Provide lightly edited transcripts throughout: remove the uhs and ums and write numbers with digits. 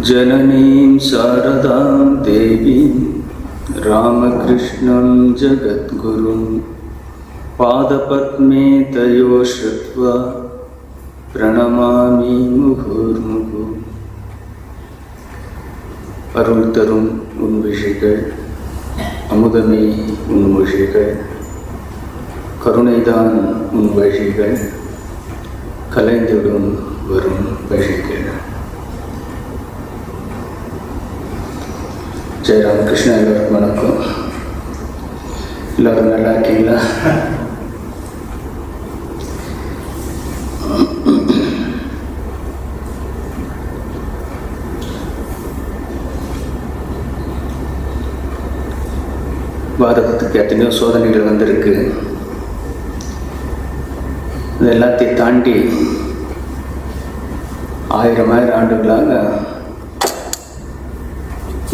जननीं शारदां देवीं रामकृष्णं जगद्गुरुं पादपद्मे तयो श्रुत्वा प्रणमामि मुहुर्मुहुः. அருள் தரும் உன் விஷயங்கள், அமுதமே உன் மொழிகள், கருணைதான் உன் வழிகள், கலைந்திடும் வரும் வழிகள். ஜெய் ராமகிருஷ்ணா. எல்லோருக்கும் வணக்கம். எல்லோரும் நல்லா இருக்கீங்களா? பாரதத்துக்கு எத்தனையோ சோதனைகள் வந்திருக்கு. இது எல்லாத்தையும் தாண்டி ஆயிரம் ஆண்டுகளாக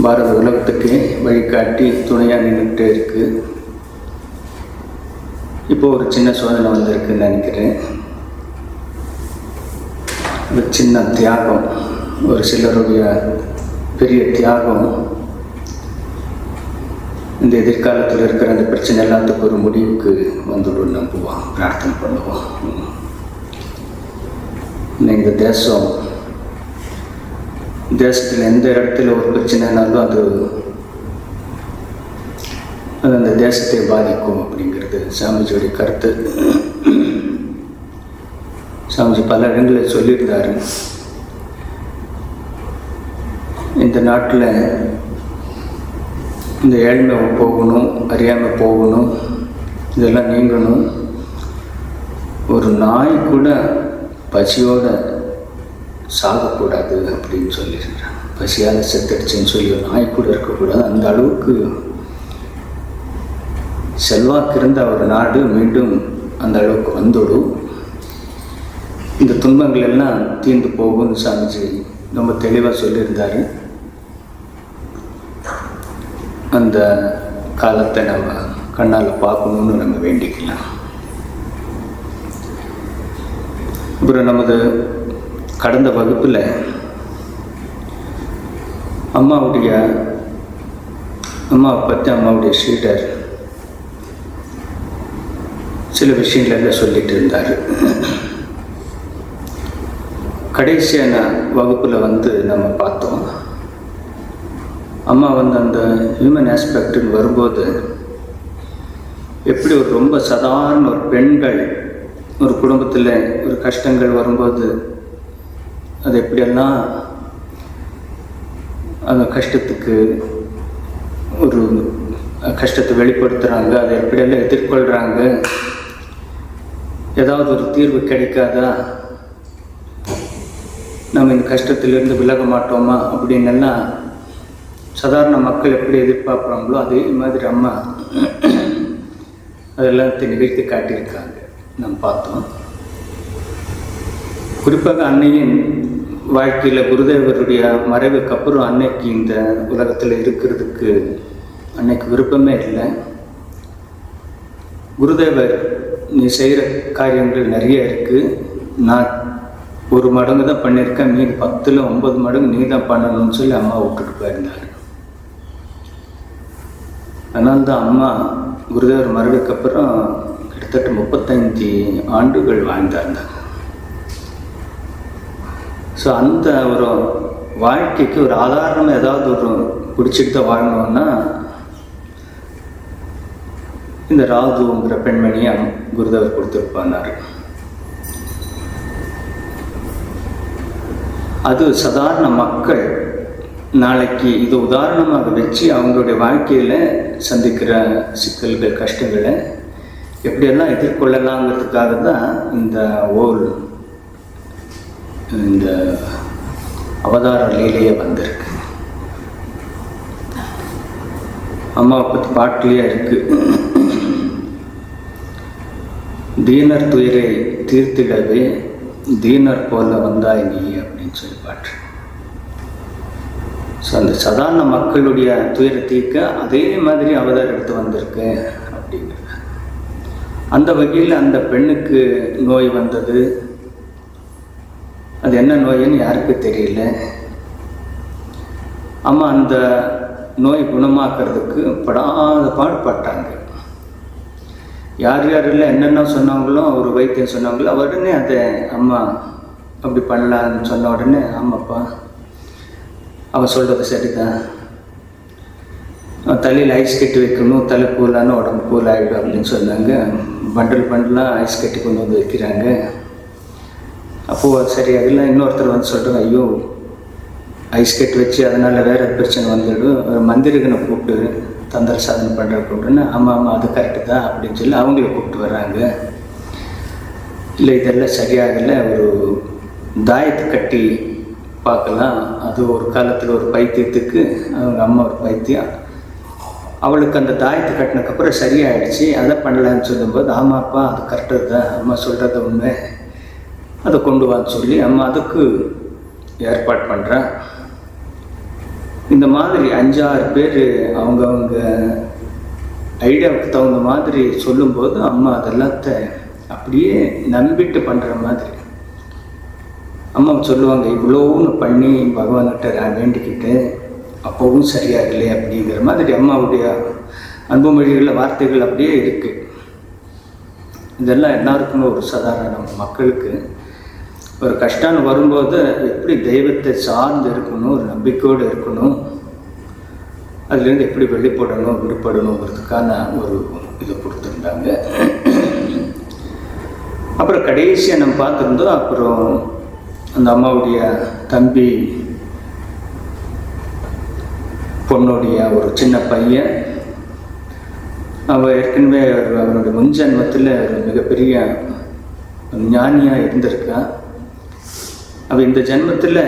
பாரத உலகத்துக்கு வழிகாட்டி துணையாக நின்றுட்டே இருக்கு. இப்போ ஒரு சின்ன சோதனை வந்திருக்குன்னு நினைக்கிறேன். ஒரு சின்ன தியாகம், ஒரு சிலருடைய பெரிய தியாகம் இந்த எதிர்காலத்தில் இருக்கிற அந்த பிரச்சனை எல்லாத்துக்கும் ஒரு முடிவுக்கு வந்துடும். நம்புவோம், பிரார்த்தனை பண்ணுவோம். இந்த தேசத்தில் எந்த இடத்துல ஒரு பிரச்சனைனாலும் அது அந்த தேசத்தை பாதிக்கும் அப்படிங்கிறது சாமிஜியோடைய கருத்து. சாமிஜி பல இடங்களில் சொல்லியிருந்தாரு, இந்த நாட்டில் இந்த ஏழ்மை போகணும், அறியாமல் போகணும், இதெல்லாம் நீங்கணும். ஒரு நாய் கூட பசியோட சாகக்கூடாது அப்படின்னு சொல்லியிருக்கிறான். பசியால் செத்துடுச்சுன்னு சொல்லி ஒரு நாய் கூட இருக்கக்கூடாது. அந்த அளவுக்கு செல்வாக்கு இருந்த ஒரு நாடு மீண்டும் அந்த அளவுக்கு வந்துடும். இந்த துன்பங்கள் எல்லாம் தீர்ந்து போகும்னு சாமிஜி ரொம்ப தெளிவாக சொல்லியிருந்தார். அந்த காலத்தை நம்ம கண்ணால் பார்க்கணுன்னு நம்ம வேண்டிக்கலாம். அப்புறம் நமது கடந்த வகுப்பில் அம்மாவை பற்றி அம்மாவுடைய சீடர் சில விஷயங்களெல்லாம் சொல்லிட்டு இருந்தார். கடைசியான வகுப்பில் நம்ம பார்த்தோம், அம்மா அந்த ஹியூமன் ஆஸ்பெக்டுன்னு வரும்போது எப்படி ஒரு ரொம்ப சாதாரண ஒரு பெண்கள் ஒரு குடும்பத்தில் ஒரு கஷ்டங்கள் வரும்போது அது எப்படியெல்லாம் அந்த கஷ்டத்துக்கு ஒரு கஷ்டத்தை வெளிப்படுத்துகிறாங்க, அதை எப்படியெல்லாம் எதிர்கொள்கிறாங்க, ஏதாவது ஒரு தீர்வு கிடைக்காதா, நம்ம இந்த கஷ்டத்திலிருந்து விலக மாட்டோமா அப்படின்னு எல்லாம் சாதாரண மக்கள் எப்படி எதிர்பார்க்குறாங்களோ அதே மாதிரி அம்மா அதெல்லாத்தையும் நிகழ்த்தி காட்டியிருக்காங்க. நம்ம பார்த்தோம். குறிப்பாக அன்னையின் வாழ்க்கையில் குருதேவருடைய மறைவுக்கு அப்புறம் அன்னைக்கு இந்த உலகத்தில் இருக்கிறதுக்கு அன்னைக்கு விருப்பமே இல்லை. குருதேவர், நீ செய்கிற காரியங்கள் நிறைய இருக்குது, நான் ஒரு மடங்கு தான் பண்ணியிருக்கேன், மீது 10ல் 9 மடங்கு நீ தான் பண்ணணும்னு சொல்லி அம்மா விட்டுட்டு போயிருந்தார். அதனால்தான் அம்மா குருதேவர் மறைவுக்கு அப்புறம் கிட்டத்தட்ட 35 ஆண்டுகள் வாழ்ந்தாங்க. ஸோ அந்த ஒரு வாழ்க்கைக்கு ஒரு ஆதாரணமாக ஏதாவது ஒரு பிடிச்சிட்டு தான் வாழணும்னா இந்த ராதுங்கிற பெண்மணியை குருதேவர் கொடுத்துருப்பானார். அது சாதாரண மக்கள் நாளைக்கு இது உதாரணமாக வச்சு அவங்களுடைய வாழ்க்கையில் சந்திக்கிற சிக்கல்கள், கஷ்டங்களை எப்படியெல்லாம் எதிர்கொள்ளலாங்கிறதுக்காக தான் இந்த அவதார லீலையே வந்திருக்கு. அம்மாவை பற்றி பாட்டிலேயே இருக்கு, தீனர் துயரை தீர்த்திடவே தீனர் போல வந்தாய் நீ அப்படின்னு சொல்லி பாட்டு. ஸோ அந்த சாதாரண மக்களுடைய துயரை தீர்க்க அதே மாதிரி அவதாரம் எடுத்து வந்திருக்கு அப்படிங்கிறது. அந்த வகையில் அந்த பெண்ணுக்கு நோய் வந்தது. அது என்ன நோயின்னு யாருக்கு தெரியல. அம்மா அந்த நோய் குணமாக்குறதுக்கு படாத பாடுபட்டாங்க. யார் யாரெல்லாம் என்னென்ன சொன்னாங்களோ, ஒரு வைத்தியம் சொன்னாங்களோ, உடனே அதை அம்மா அப்படி பண்ணலான்னு சொன்ன உடனே, ஆமாப்பா அவன் சொல்கிறது சரிதான், தலையில் ஐஸ் கட்டி வைக்கணும், தலை கூலான உடம்பு கூல் ஆகிடும் அப்படின்னு சொன்னாங்க. பண்டலாக ஐஸ் கட்டி கொண்டு வந்து வைக்கிறாங்க. அப்போது சரியாகல. இன்னொருத்தர் வந்து சொல்கிறாங்க, ஐயோ ஐஸ் கட்டி வச்சு அதனால் வேறு பிரச்சனை வந்துடும், மந்திரிகனை கூப்பிட்டு தந்திர சாதனை பண்ணுற கூப்பிட்டுன்னு. ஆமாம் அது கரெக்டு தான் அப்படின்னு சொல்லி அவங்கள கூப்பிட்டு வர்றாங்க. இல்லை இதெல்லாம் சரியாகலை, ஒரு தாயத்தை கட்டி பார்க்கலாம். அது ஒரு காலத்தில் ஒரு பைத்தியத்துக்கு அவங்க அம்மா ஒரு பைத்தியம், அவளுக்கு அந்த தாயத்தை கட்டினதுக்கப்புறம் சரியாயிடுச்சு, அதை பண்ணலான்னு சொல்லும்போது, ஆமாப்பா அது கரெக்டு தான், அம்மா சொல்கிறது உண்மை, அதை கொண்டு வான்னு சொல்லி அம்மா அதுக்கு ஏற்பாடு பண்ணுறேன். இந்த மாதிரி 5-6 பேர் அவங்கவுங்க ஐடியாவுக்கு தகுந்த மாதிரி சொல்லும்போது அம்மா அதெல்லாத்த அப்படியே நம்பிட்டு பண்ணுற மாதிரி. அம்மா சொல்லுவாங்க, இவ்வளோன்னு பண்ணி பகவான்கிட்ட நான் வேண்டிக்கிட்டு அப்போவும் சரியாகலை அப்படிங்கிற மாதிரி அம்மாவுடைய அன்பு மொழிகளில் வார்த்தைகள் அப்படியே இருக்குது. இதெல்லாம் எல்லாருக்குமே ஒரு சாதாரண மக்களுக்கு ஒரு கஷ்டம்னு வரும்போது எப்படி தெய்வத்தை சார்ந்து இருக்கணும், ஒரு நம்பிக்கையோடு இருக்கணும், அதுலேருந்து எப்படி வெளிப்படணும் விடுபடணுங்கிறதுக்கான ஒரு இதை கொடுத்துருந்தாங்க. அப்புறம் கடைசியாக நம்ம பார்த்துருந்தோம். அப்புறம் அந்த அம்மாவுடைய தம்பி பொண்ணுடைய ஒரு சின்ன பையன், அவள் ஏற்கனவே அவனுடைய முன்ஜன்மத்தில் ஒரு மிகப்பெரிய ஞானியாக இருந்திருக்கான். அவள் இந்த ஜென்மத்தில்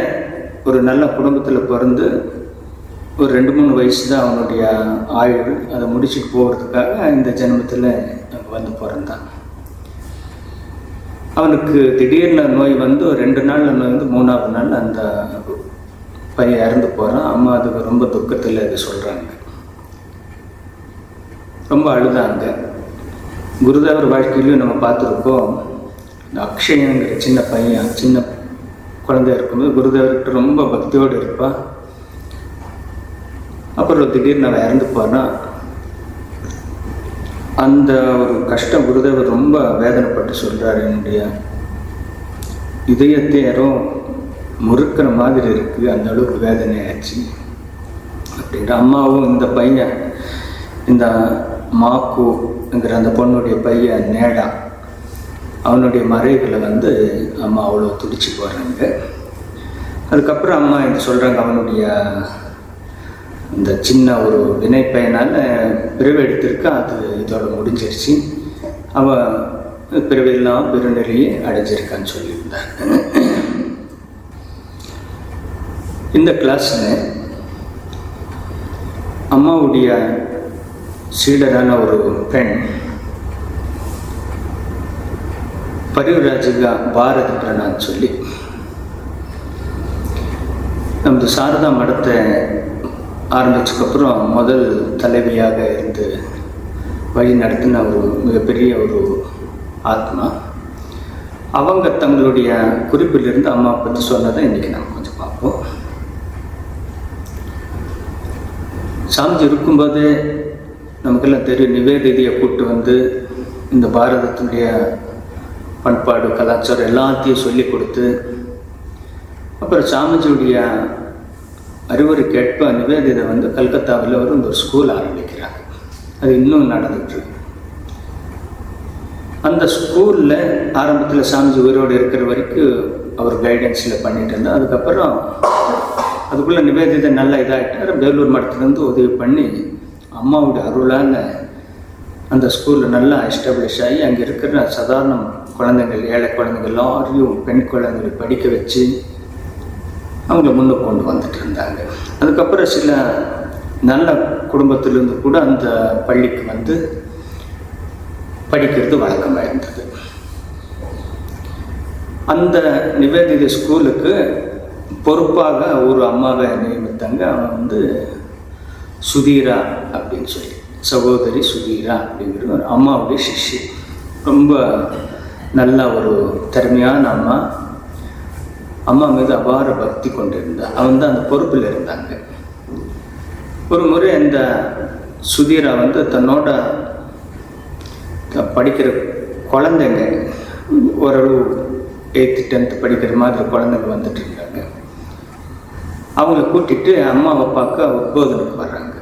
ஒரு நல்ல குடும்பத்தில் பிறந்து ஒரு 2-3 வயசு தான் அவனுடைய ஆயுள், அதை முடிச்சுட்டு போகிறதுக்காக இந்த ஜென்மத்தில் வந்து பிறந்தான். அவனுக்கு திடீர்னு நோய் வந்து 2 நாளில் நோய் வந்து 3ஆவது நாள் அந்த பையன் இறந்து போகிறான். அம்மா அதுக்கு ரொம்ப துக்கத்தில் இதை சொல்கிறாங்க, ரொம்ப அழுதாங்க. குருதேவர் வாழ்க்கையிலையும் நம்ம பார்த்துருக்கோம். இந்த அக்ஷயங்கிற சின்ன பையன், சின்ன குழந்தைய இருக்கும்போது குருதேவர்கிட்ட ரொம்ப பக்தியோடு இருப்பான். அப்புறம் திடீர்னு அவன் இறந்து போனான். அந்த ஒரு கஷ்டம் குருதேவர் ரொம்ப வேதனைப்பட்டு சொல்கிறார், என்னுடைய இதயத்தை யாரோ முறுக்கிற மாதிரி இருக்குது, அந்த அளவுக்கு வேதனை ஆச்சு அப்படின்ற. அம்மாவும் இந்த பையன், இந்த மாக்குங்கிற அந்த பொண்ணுடைய பையன் நேடா, அவனுடைய மறைகளை வந்து அம்மா அவ்வளோ துடிச்சு போகிறாங்க. அதுக்கப்புறம் அம்மா என்ன சொல்கிறாங்க, அவனுடைய இந்த சின்ன ஒரு வினை பையனால் பிறவி எடுத்திருக்க, அது இதோட முடிஞ்சிருச்சு, அவன் பிறவியெல்லாம் பெருநிலையை அடைஞ்சிருக்கான்னு சொல்லியிருந்தாங்க. இந்த கிளாஸில் அம்மாவுடைய சீடரான ஒரு பெண் பரிவராஜிகா பாரதிகளான்னு சொல்லி நமது சாரதா மடத்தை ஆரம்பிச்சதுக்கப்புறம் முதல் தலைவியாக இருந்து வழி நடத்தின ஒரு மிகப்பெரிய ஒரு ஆத்மா. அவங்க தங்களுடைய குறிப்பிலிருந்து அம்மா பற்றி சொன்னதை இன்றைக்கி நம்ம கொஞ்சம் பார்ப்போம். சாமிஜி இருக்கும்போதே நமக்கெல்லாம் தெரியும், நிவேதியை கூப்பிட்டு வந்து இந்த பாரதத்தினுடைய பண்பாடு கலாச்சாரம் எல்லாத்தையும் சொல்லி கொடுத்து, அப்புறம் சாமிஜியுடைய அறிவுரை கேட்ப நிவேதிதை வந்து கல்கத்தாவில் ஒரு ஸ்கூல் ஆரம்பிக்கிறாங்க. அது இன்னும் நடந்துட்டுருக்கு. அந்த ஸ்கூலில் ஆரம்பத்தில் சாமிஜி உயிரோடு இருக்கிற வரைக்கும் அவர் கைடன்ஸில் பண்ணிட்டு இருந்தார். அதுக்கப்புறம் அதுக்குள்ளே நிவேதிதை நல்லா இதாகிட்டார். வேலூர் மடத்துலேருந்து உதவி பண்ணி அம்மாவுடைய அருளால் அந்த ஸ்கூலில் நல்லா எஸ்டாப்ளிஷ் ஆகி அங்கே இருக்கிற சாதாரண குழந்தைங்கள், ஏழை குழந்தைங்கள் எல்லாரையும் பெண் குழந்தைங்களை படிக்க வச்சு அவங்கள முன்னுக்கு கொண்டு வந்துட்டு இருந்தாங்க. அதுக்கப்புறம் சில நல்ல குடும்பத்திலிருந்து கூட அந்த பள்ளிக்கு வந்து படிக்கிறது வழக்கமாக இருந்தது. அந்த நிவேதித ஸ்கூலுக்கு பொறுப்பாக ஒரு அம்மாவை நியமித்தாங்க. அவன் வந்து சுதீரா அப்படின்னு சொல்லி, சகோதரி சுதீரா அப்படிங்கிற ஒரு அம்மாவுடைய சிஷ்யி. ரொம்ப நல்ல ஒரு திறமையான அம்மா. அம்மா மீது அபார பக்தி கொண்டிருந்தா. அவன் தான் அந்த பொறுப்பில் இருந்தாங்க. ஒரு முறை இந்த சுதீரா வந்து தன்னோட படிக்கிற குழந்தைங்க ஓரளவு 8th 10th படிக்கிற மாதிரி குழந்தைங்க வந்துட்டு இருந்தாங்க. அவங்கள கூட்டிட்டு அம்மாவை பார்க்க உத்போதனுக்கு வர்றாங்க.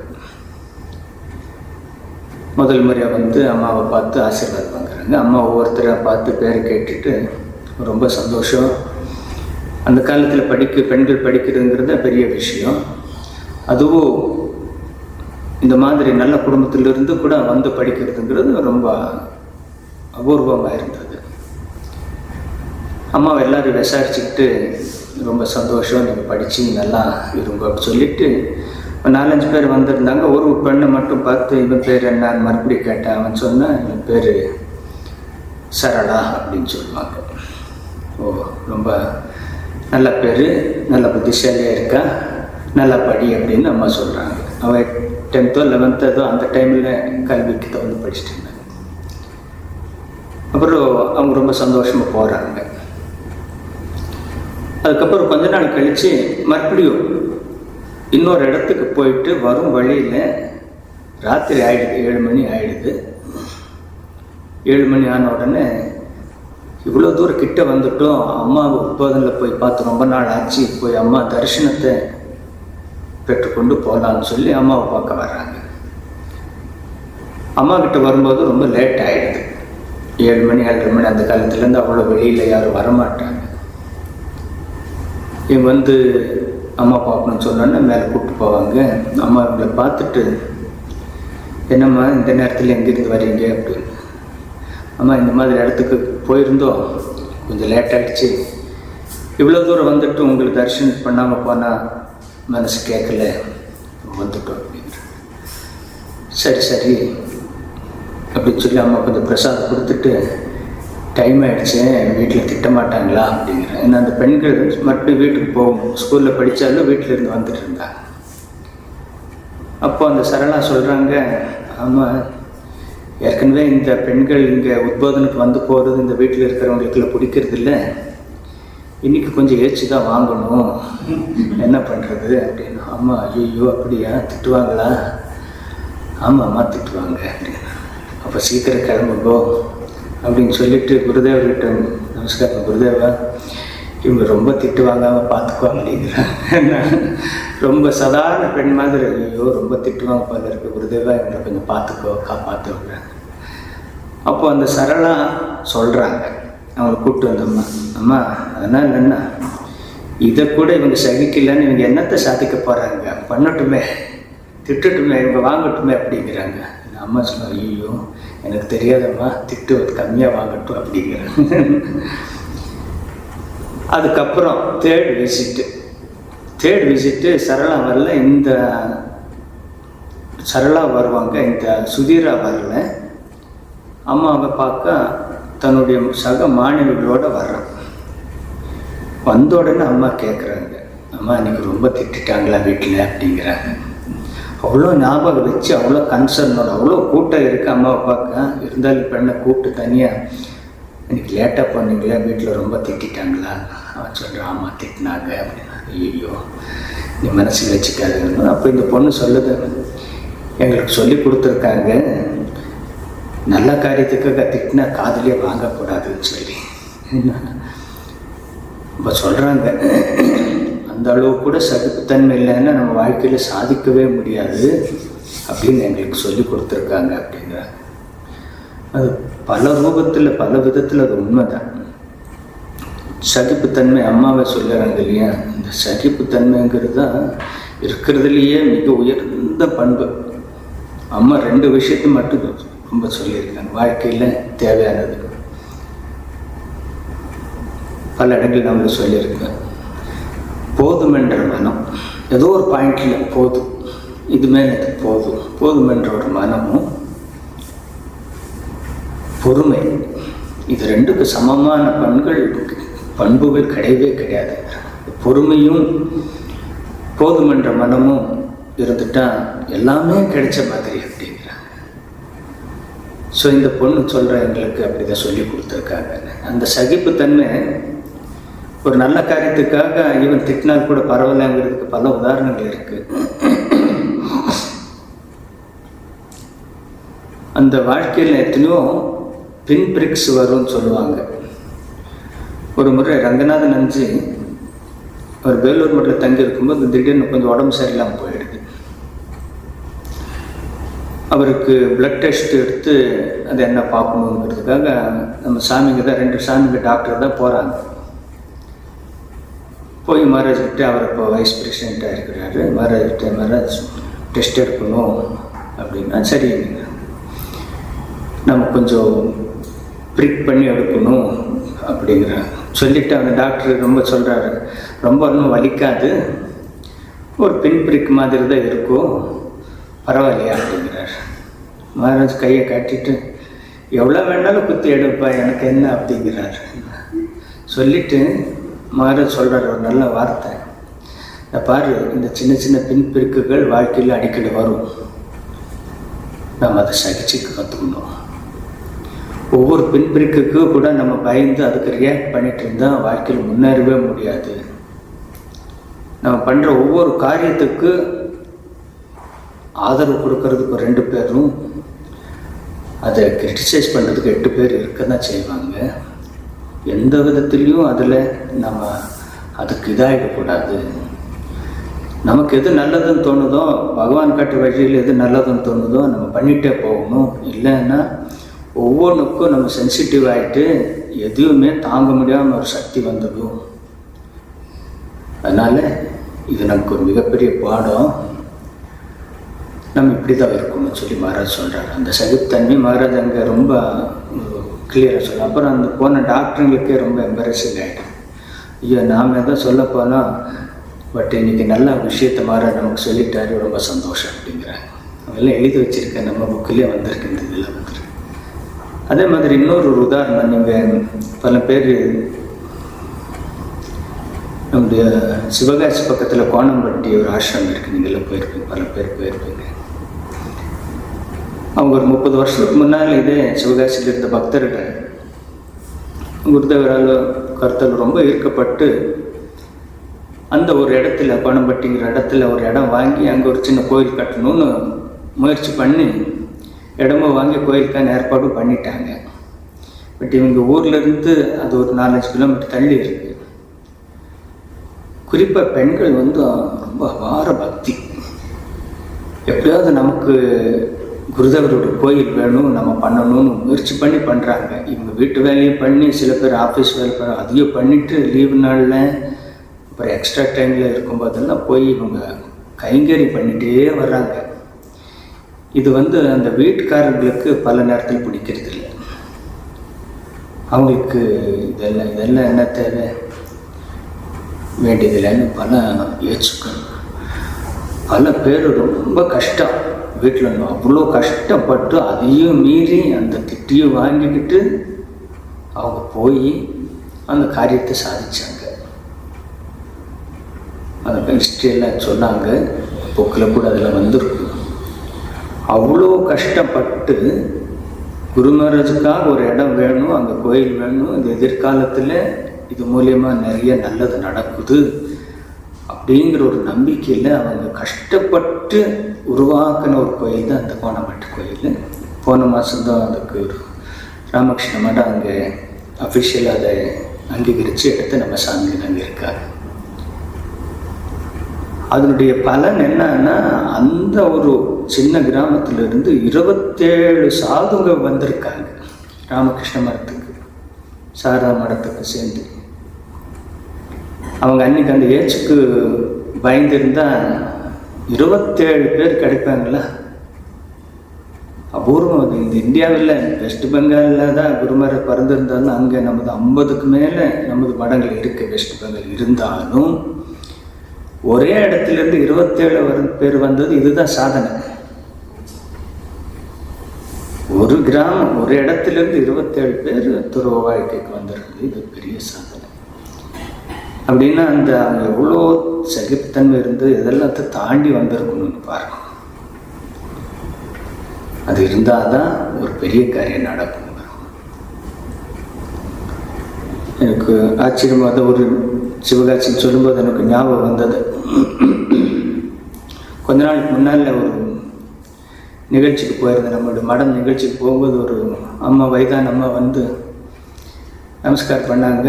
முதல் முறையாக வந்து அம்மாவை பார்த்து ஆசீர்வாதம் வாங்குறாங்க. அம்மா ஒவ்வொருத்தராக பார்த்து பேரை கேட்டுட்டு ரொம்ப சந்தோஷம். அந்த காலத்தில் பெண்கள் படிக்கிறதுங்கிறது பெரிய விஷயம். அதுவும் இந்த மாதிரி நல்ல குடும்பத்திலிருந்து கூட வந்து படிக்கிறதுங்கிறது ரொம்ப அபூர்வமாக இருந்தது. அம்மாவை எல்லாரும் விசாரிச்சுக்கிட்டு ரொம்ப சந்தோஷம், நீங்கள் படித்து நல்லா இருங்க அப்படி சொல்லிவிட்டு 4-5 பேர் வந்திருந்தாங்க. ஒரு பெண்ணை மட்டும் பார்த்து இவன் பேர் என்னான்னு மறுபடியும் கேட்டேன். அவன் சொன்னான், இவன் பேர் சரளா அப்படின்னு சொல்லுவாங்க. ஓ, ரொம்ப நல்ல பேர், நல்ல புத்திசாலியாக இருக்கா, நல்லா படி அப்படின்னு அம்மா சொல்கிறாங்க. அவன் 10th 11th அந்த டைமில் கல்விக்கு வந்து படிச்சுட்டு இருந்தாங்க. அப்புறம் அவங்க ரொம்ப சந்தோஷமாக போகிறாங்க. அதுக்கப்புறம் கொஞ்ச நாள் கழித்து மறுபடியும் இன்னொரு இடத்துக்கு போயிட்டு வரும் வழியில் ராத்திரி ஆகிடுது, 7 மணி ஆகிடுது. 7 மணி ஆன உடனே இவ்வளோ தூரம் கிட்ட வந்துட்டோம், அம்மாவை உத்போதனில் போய் பார்த்து ரொம்ப நாள் ஆச்சு, போய் அம்மா தரிசனத்தை பெற்றுக்கொண்டு போகலான்னு சொல்லி அம்மாவை பார்க்க வர்றாங்க. அம்மா கிட்ட வரும்போது ரொம்ப லேட் ஆகிடுது. 7 மணி 7:30 மணி. அந்த காலத்துலேருந்து அவ்வளோ வெளியில் யாரும் வரமாட்டாங்க. இவங்க வந்து அம்மா பார்க்கணும்னு சொன்னோன்னே மேலே கூப்பிட்டு போவாங்க. அம்மா இவங்களை பார்த்துட்டு, என்னம்மா இந்த நேரத்தில் எங்கேருந்து வரீங்க அப்படின்னு. அம்மா இந்த மாதிரி இடத்துக்கு போயிருந்தோம், கொஞ்சம் லேட் ஆகிடுச்சு, இவ்வளோ தூரம் வந்துட்டு உங்களுக்கு தரிசனம் பண்ணாமல் போனால் மனசு கேட்கல, வந்துட்டோம் அப்படிங்கிற. சரி சரி அப்படின்னு சொல்லி அம்மா கொஞ்சம் பிரசாதம் கொடுத்துட்டு, டைம் ஆகிடுச்சு, வீட்டில் திட்டமாட்டாங்களா அப்படிங்கிறேன். ஏன்னா அந்த பெண்கள் மறுபடியும் வீட்டுக்கு போகும், ஸ்கூலில் படித்தாலும் வீட்டில் இருந்து வந்துட்டு இருந்தாங்க. அப்போ அந்த சரளா சொல்கிறாங்க, ஆமாம், ஏற்கனவே இந்த பெண்கள் இங்கே உத்போதனுக்கு வந்து போகிறது இந்த வீட்டில் இருக்கிறவங்களுக்குலாம் பிடிக்கிறது இல்லை, இன்றைக்கி கொஞ்சம் ஏற்றி தான் வாங்கணும், என்ன பண்ணுறது அப்படின்னு. அம்மா, ஐயோ அப்படியா, திட்டுவாங்களா? ஆமாம்மா திட்டுவாங்க அப்படின்னு. அப்போ சீக்கிரம் கிளம்புங்கோ அப்படின்னு சொல்லிட்டு குருதேவர்கிட்ட நமஸ்காரம், குருதேவா இவங்க ரொம்ப திட்டுவாங்காமல் பார்த்துக்குவாங்க அப்படிங்கிறாங்க. ரொம்ப சாதாரண பெண் மாதிரி, ஐயோ ரொம்ப திட்டுவாங்க போல இருக்கு குருதேவா, இவங்களை கொஞ்சம் பார்த்துக்கோ, காப்பாற்றுவாங்க. அப்போ அந்த சரளா சொல்கிறாங்க, அவங்களை கூப்பிட்டு வந்தோம்மா, அம்மா அதனால் என்ன, இதை கூட இவங்க சகிக்கலன்னு இவங்க என்னத்தை சாதிக்க போகிறாங்க, பண்ணட்டுமே, திட்டட்டுமே, இவங்க வாங்கட்டுமே அப்படிங்கிறாங்க. அம்மா சொன்னாங்க, ஐயோ எனக்கு தெரியாதம்மா, திட்டு கம்மியாக வாங்கட்டும் அப்படிங்கிறாங்க. அதுக்கப்புறம் தேர்ட் விசிட்டு சரளா வரல, இந்த சரளா வருவாங்க, இந்த சுதீரா வரல. அம்மாவை பார்க்க தன்னுடைய சக மாணவிகளோடு வர்றான். வந்த உடனே அம்மா கேட்குறாங்க, அம்மா இன்னைக்கு ரொம்ப திட்டாங்களா வீட்டில் அப்படிங்கிறாங்க. அவ்வளோ ஞாபகம் வச்சு, அவ்வளோ கன்சர்னோட, அவ்வளோ கூட்டம் இருக்குது அம்மாவை பார்க்க. இருந்தாலும் பெண்ணை கூப்பிட்டு தனியாக, இன்னைக்கு லேட்டாக போனீங்களே, வீட்டில் ரொம்ப திட்டாங்களா? அவன் சொல்கிறான், ஆமாம் திட்டினாங்க அப்படின்னா. ஐயோ நீ மனசில் வச்சுக்காதுன்னு. அப்போ இந்த பொண்ணு சொல்லுது, எங்களுக்கு சொல்லி கொடுத்துருக்காங்க, நல்ல காரியத்துக்காக திட்டினா காதலியே வாங்கக்கூடாதுன்னு சொல்லி. இப்போ சொல்கிறாங்க, அந்த அளவு கூட சகிப்புத்தன்மை இல்லைன்னா நம்ம வாழ்க்கையில் சாதிக்கவே முடியாது அப்படின்னு எங்களுக்கு சொல்லி கொடுத்துருக்காங்க அப்படிங்கிறாங்க. அது பல ரூபத்தில் பல விதத்தில் அது உண்மைதான். சகிப்புத்தன்மை அம்மாவை சொல்லுறாங்க இல்லையா, இந்த சகிப்புத்தன்மைங்கிறது தான் இருக்கிறதுலையே மிக உயர்ந்த பண்பு. அம்மா 2 விஷயத்தை மட்டும் ரொம்ப சொல்லியிருக்காங்க வாழ்க்கையில் தேவையானது. பல இடங்கள் நம்மளுக்கு சொல்லியிருக்கேன். போதுமென்ற மனம், ஏதோ ஒரு பாயிண்டில் போதும், இது மேலே போதுமென்ற ஒரு மனமும் பொறுமை, இது 2க்கு சமமான பண்புகள் கிடையவே கிடையாது. பொறுமையும் போதுமென்ற மனமும் இருந்துட்டால் எல்லாமே கிடைச்ச மாதிரி அப்படிங்கிறாங்க. ஸோ இந்த பொண்ணு சொல்கிற எங்களுக்கு அப்படி தான் சொல்லி கொடுத்துருக்காங்க. அந்த சகிப்புத்தன்மை ஒரு நல்ல காரியத்துக்காக இவன் திட்டினால் கூட பரவாயில்லைங்கிறதுக்கு பல உதாரணங்கள் இருக்குது. அந்த வாழ்க்கையில் எத்தனையோ பின் பிரிக்ஸ் வரும்னு சொல்லுவாங்க. ஒரு முறை ரங்கநாதன் அஞ்சு அவர் வேலூர் மட்டில் தங்கி இருக்கும்போது திடீர்னு கொஞ்சம் உடம்பு சரியில்லாமல் போயிடுது. அவருக்கு பிளட் டெஸ்ட் எடுத்து அது என்ன பார்க்கணுங்கிறதுக்காக நம்ம சாமிங்க தான் 2 சாமிங்க டாக்டர் தான் போகிறாங்க. போய் மகாராஜ்கிட்ட அவர் இப்போ வைஸ் பிரசிடெண்ட்டாக இருக்கிறாரு. மகாராஜ்கிட்ட மகாராஜ் டெஸ்ட் எடுக்கணும் அப்படின்னா சரி நம்ம கொஞ்சம் ப்ரிக் பண்ணி எடுக்கணும் அப்படிங்கிற சொல்லிவிட்டு அந்த டாக்டர் ரொம்ப சொல்கிறாரு, ரொம்ப ஒன்றும் வலிக்காது, ஒரு பின் ப்ரிக் மாதிரி தான் இருக்கும், பரவாயில்லையா அப்படிங்கிறார். மகாராஜ் கையை காட்டிட்டு எவ்வளோ வேணாலும் குத்தி எடுப்பா எனக்கு என்ன அப்படிங்கிறார். சொல்லிவிட்டு மகாராஜ் சொல்கிறார் ஒரு நல்ல வார்த்தை, பாரு இந்த சின்ன சின்ன பின் பிரிக்குகள் வாழ்க்கையில் அடிக்கடி வரும், நம்ம அதை சகிச்சுக்க கற்றுக்கணும். ஒவ்வொரு பின் பிரிக்குக்கு கூட நம்ம பயந்து அதுக்கு ரியாக்ட் பண்ணிட்டு இருந்தால் வாழ்க்கையில் முன்னேறவே முடியாது. நம்ம பண்ணுற ஒவ்வொரு காரியத்துக்கு ஆதரவு கொடுக்கறதுக்கு 2 பேரும், அதை கிரிட்டிசைஸ் பண்ணுறதுக்கு 8 பேர் இருக்க தான் செய்வாங்க. எந்த விதத்துலேயும் அதில் நம்ம அதுக்கு இதாகிடக்கூடாது. நமக்கு எது நல்லதுன்னு தோணுதோ, பகவான் காட்டு வழியில் எது நல்லதுன்னு தோணுதோ நம்ம பண்ணிகிட்டே போகணும். இல்லைன்னா ஒவ்வொன்றுக்கும் நம்ம சென்சிட்டிவ் ஆகிட்டு எதுவுமே தாங்க முடியாமல் ஒரு சக்தி வந்துடும். அதனால் இது நமக்கு ஒரு மிகப்பெரிய பாடம். நம்ம இப்படி தான் இருக்கணும்னு சொல்லி மகாராஜ் சொல்கிறார். அந்த சகிப்புத்தன்மை மகாராஜ் அங்கே ரொம்ப கிளியராக சொல்ல. அப்புறம் அந்த போன டாக்டருங்களுக்கே ரொம்ப எம்பரசிங் ஆகிடும். ஐயோ நாம் எதோ சொல்ல போனால் பட் இன்றைக்கி நல்ல விஷயத்தை மகாராஜ் நமக்கு சொல்லிட்டாரு, ரொம்ப சந்தோஷம் அப்படிங்கிறாங்க. அவெல்லாம் எழுதி வச்சுருக்கேன், நம்ம புக்கிலே வந்திருக்கு, இந்த இதில் வந்துருக்கு. அதே மாதிரி இன்னொரு உதாரணம், நீங்கள் பல பேர் நம்முடைய சிவகாசி பக்கத்தில் கோணம்பட்டி ஒரு ஆசிரமம் இருக்குது, நீங்கள்லாம் போயிருப்பீங்க, பல பேர் போயிருப்பீங்க. அவங்க ஒரு 30 வருஷத்துக்கு முன்னால் இதே சிவகாசியில் இருந்த பக்தர்கள் குருதேவரால் கருத்தில் ரொம்ப ஈர்க்கப்பட்டு அந்த ஒரு இடத்துல கோணம்பட்டிங்கிற இடத்துல ஒரு இடம் வாங்கி அங்கே ஒரு சின்ன கோயில் கட்டணும்னு முயற்சி பண்ணி இடமும் வாங்கி கோயிலுக்கான ஏற்பாடும் பண்ணிட்டாங்க. பட் இவங்க ஊர்லேருந்து அது ஒரு 4-5 கிலோமீட்டர் தள்ளி இருக்குது. குறிப்பாக பெண்கள் ரொம்ப அபார பக்தி, எப்படியாவது நமக்கு குருதேவரோட கோயில் வேணும், நம்ம பண்ணணும்னு முயற்சி பண்ணி பண்ணுறாங்க. இவங்க வீட்டு வேலையும் பண்ணி, சில பேர் ஆஃபீஸ் வேலை பண்ண அதையும் பண்ணிவிட்டு லீவு நாளில் அப்புறம் எக்ஸ்ட்ரா டைமில் இருக்கும்போதெல்லாம் போய் இவங்க கைங்கறி பண்ணிகிட்டே வர்றாங்க. இது அந்த வீட்டுக்காரர்களுக்கு பல நேரத்தில் பிடிக்கிறது இல்லை. அவங்களுக்கு இதெல்லாம் என்ன தேவை, வேண்டியதில்லைன்னு பல யோசிக்கணும். பல பேர் ரொம்ப கஷ்டம், வீட்டில் அவ்வளோ கஷ்டப்பட்டு அதையும் மீறி அந்த திட்டியும் வாங்கிக்கிட்டு அவங்க போய் அந்த காரியத்தை சாதித்தாங்க. அந்த ஹிஸ்ட்ரியெல்லாம் சொன்னாங்க, புக்கில் கூட அதில் வந்திருக்கு. அவ்வளோ கஷ்டப்பட்டு குரு மகாராஜுக்காக ஒரு இடம் வேணும், அங்கே கோயில் வேணும், இந்த எதிர்காலத்தில் இது மூலியமாக நிறைய நல்லது நடக்குது அப்படிங்கிற ஒரு நம்பிக்கையில் அவங்க கஷ்டப்பட்டு உருவாக்கின ஒரு கோயில் தான் அந்த கோணம்பட்டி கோயில். போன மாதம்தான் அதுக்கு ஒரு ராமகிருஷ்ண மடம் அங்கே அஃபிஷியலாக அதை அங்கீகரித்து எடுத்து நம்ம சாமி அங்கே இருக்கார். அதனுடைய பலன் என்னன்னா, அந்த ஒரு சின்ன கிராமத்திலிருந்து 27 சாதுங்க வந்திருக்காங்க ராமகிருஷ்ண மடத்துக்கு, சாரதா மடத்துக்கு சேர்ந்து. அவங்க அன்றைக்கி அந்த ஏஜுக்கு பயந்துருந்தால் 27 பேர் கிடைப்பாங்களா, அபூர்வம். அது இந்த இந்தியாவில் வெஸ்ட் பெங்காலில் தான் குருமாரை பிறந்திருந்தாலும் அங்கே நமது 50க்கு மேலே நமது மடங்கள் இருக்குது வெஸ்ட் பெங்கால். இருந்தாலும் ஒரே இடத்துலேருந்து 27 பேர் வந்தது, இதுதான் சாதனை. ஒரு கிராமம் ஒரு இடத்துலேருந்து 27 பேர் துறவ வாழ்க்கைக்கு வந்துருக்குது, இது பெரிய சாதனை. அப்படின்னா அந்த அவங்க எவ்வளோ சகிப்புத்தன்மை இருந்து இதெல்லாத்தையும் தாண்டி வந்திருக்கணும்னு பாருங்க. அது இருந்தால் தான் ஒரு பெரிய காரியம் நடக்கும். எனக்கு ஆச்சரியமாக ஒரு சிவகாசின்னு சொல்லும்போது எனக்கு ஞாபகம் வந்தது. கொஞ்ச நாளுக்கு முன்னால் ஒரு நிகழ்ச்சிக்கு போயிருந்தேன். நம்மளுடைய மடம் நிகழ்ச்சிக்கு போகும்போது ஒரு அம்மா, வயதான அம்மா வந்து நமஸ்காரம் பண்ணாங்க.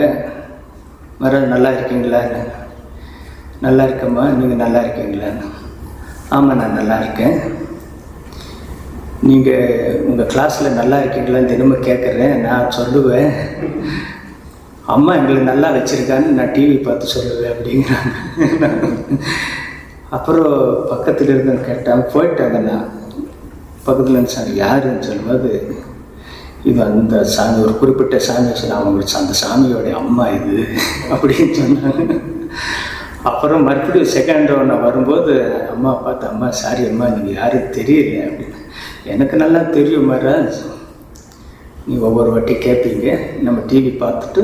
நல்லா இருக்கீங்களான்னு. நல்லா இருக்கம்மா, நீங்கள் நல்லா இருக்கீங்களான்னு. ஆமாம், நான் நல்லா இருக்கேன். நீங்கள் உங்கள் கிளாஸில் நல்லா இருக்கீங்களான்னு தினமும் கேட்குறேன். நான் சொல்லுவேன், அம்மா எங்களை நல்லா வச்சுருக்கான்னு நான் டிவி பார்த்து சொல்லுவேன் அப்படிங்கிறாங்க. அப்புறம் பக்கத்தில் இருந்து கேட்டால் போயிட்டாங்க. நான் பக்கத்தில் இருந்து சார் யாருன்னு சொல்லும்போது, இது அந்த சாமி, ஒரு குறிப்பிட்ட சாமி சொன்ன, அவங்க அந்த சாமியோடைய அம்மா இது அப்படின்னு சொன்னாங்க. அப்புறம் மறுபடியும் செகண்ட் ரவுண்ட் வரும்போது அம்மா பார்த்து, அம்மா சாரி அம்மா, நீங்கள் யாரும் தெரியல அப்படின்னு. எனக்கு நல்லா தெரியும் மகாராஜ், நீ ஒவ்வொரு வாட்டி கேட்பீங்க, நம்ம டிவி பார்த்துட்டு